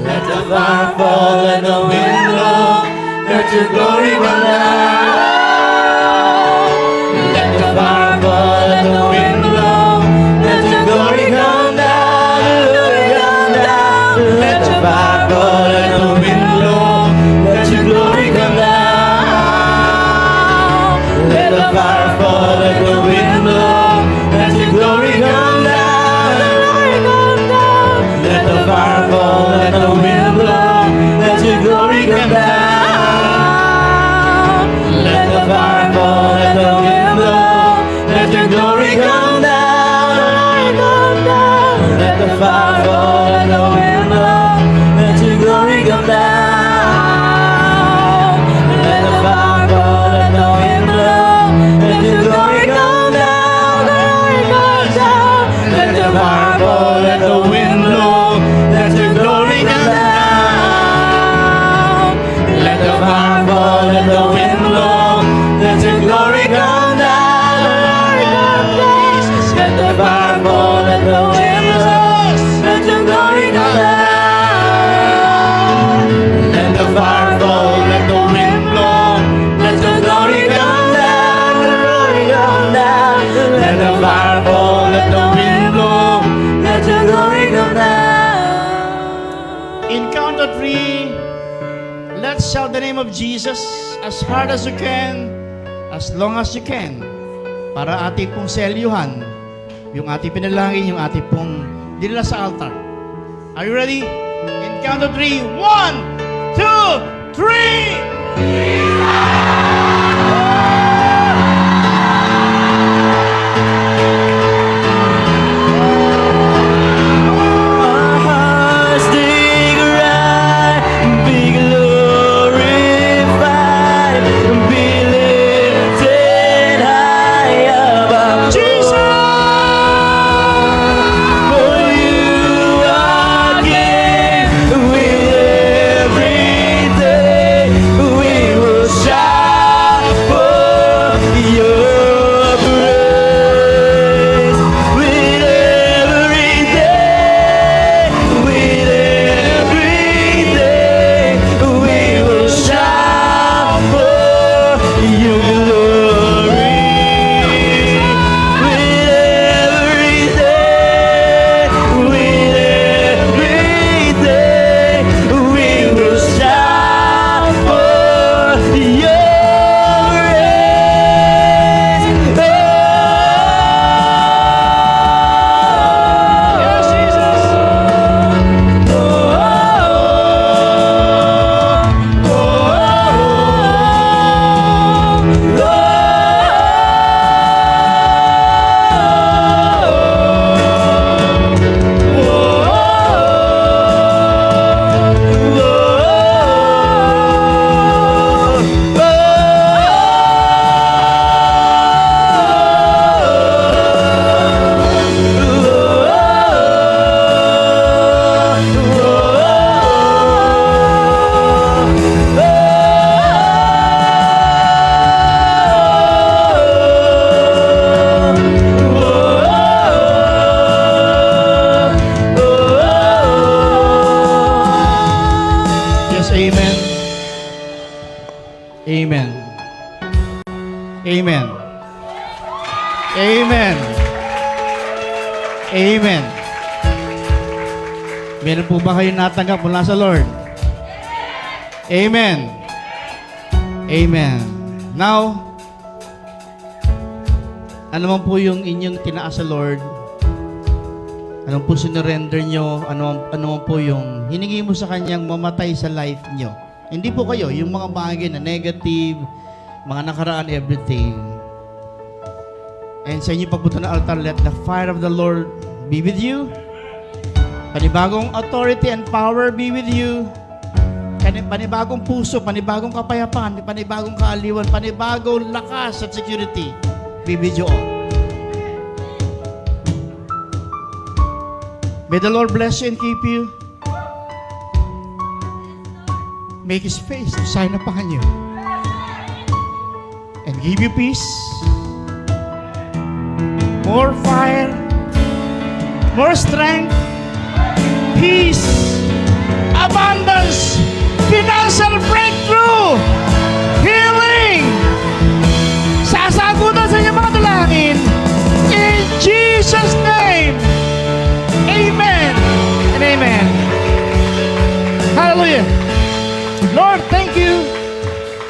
Let the fire fall, let the wind blow, let your glory come down. Let the fire fall, let the wind blow, let your glory come down. Let the fire fall, let the wind blow, let your glory come down. Let the fire fall, let the wind blow, let your glory come down. Let the fire fall, let the wind blow, let your glory come down. Let the fire fall, let the wind blow, let your glory come down. Let the fire fall, let the wind blow, let your glory come down. Let the fire fall, let the wind blow, let your glory come down. Let the fire fall, let the wind blow, let your glory come down. Let the fire fall, let the wind blow, let your glory come down. Let the fire fall, let the wind blow, let your glory come down. Let the fire fall, let the wind blow, let your glory come down. Let the fire fall, let the wind blow, let your glory come down. In count of 3, let's shout the name of Jesus as hard as you can, as long as you can, para ating pong selyuhan, yung ating pinalangin, yung ating pong dinala sa altar. Are you ready? In count of 3, 1, 2, 3! Our hearts dig right, be glorified, be lifted high above. For you are King, with everything we will shout for your praise. With everything we will shout for your glory. With everything we will shout for your Yes, amen. Amen. Amen. Amen. Amen. Meron po ba kayo natanggap mula sa Lord? Amen. Amen. Now, ano man po yung inyong tinaas sa Lord? Ano po sinurrender nyo? Ano man po yung hiningi mo sa Kanyang mamatay sa life nyo? Hindi po kayo, yung mga bagay na negative, mga nakaraan, everything. And sa inyo pagpunta ng altar, let the fire of the Lord be with you. Panibagong authority and power be with you. panibagong puso, panibagong kapayapaan, panibagong kaaliwan, panibagong lakas at security. Bibidyo on. May the Lord bless you and keep you. Make His face to shine upon you. And give you peace. More fire. More strength. Peace. Abundance. Financial breakthrough. Healing. Sasagutan sa inyong mga dalangin. In Jesus' name. Amen and amen. Hallelujah. Lord, thank you.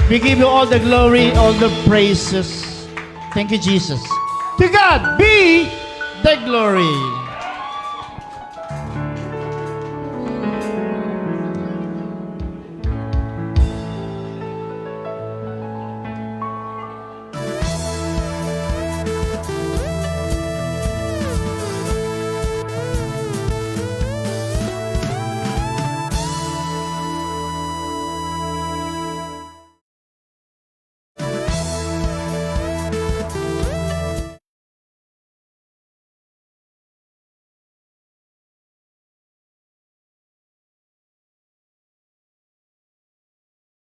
We give you all the glory, all the praises. Thank you, Jesus. To God be the glory.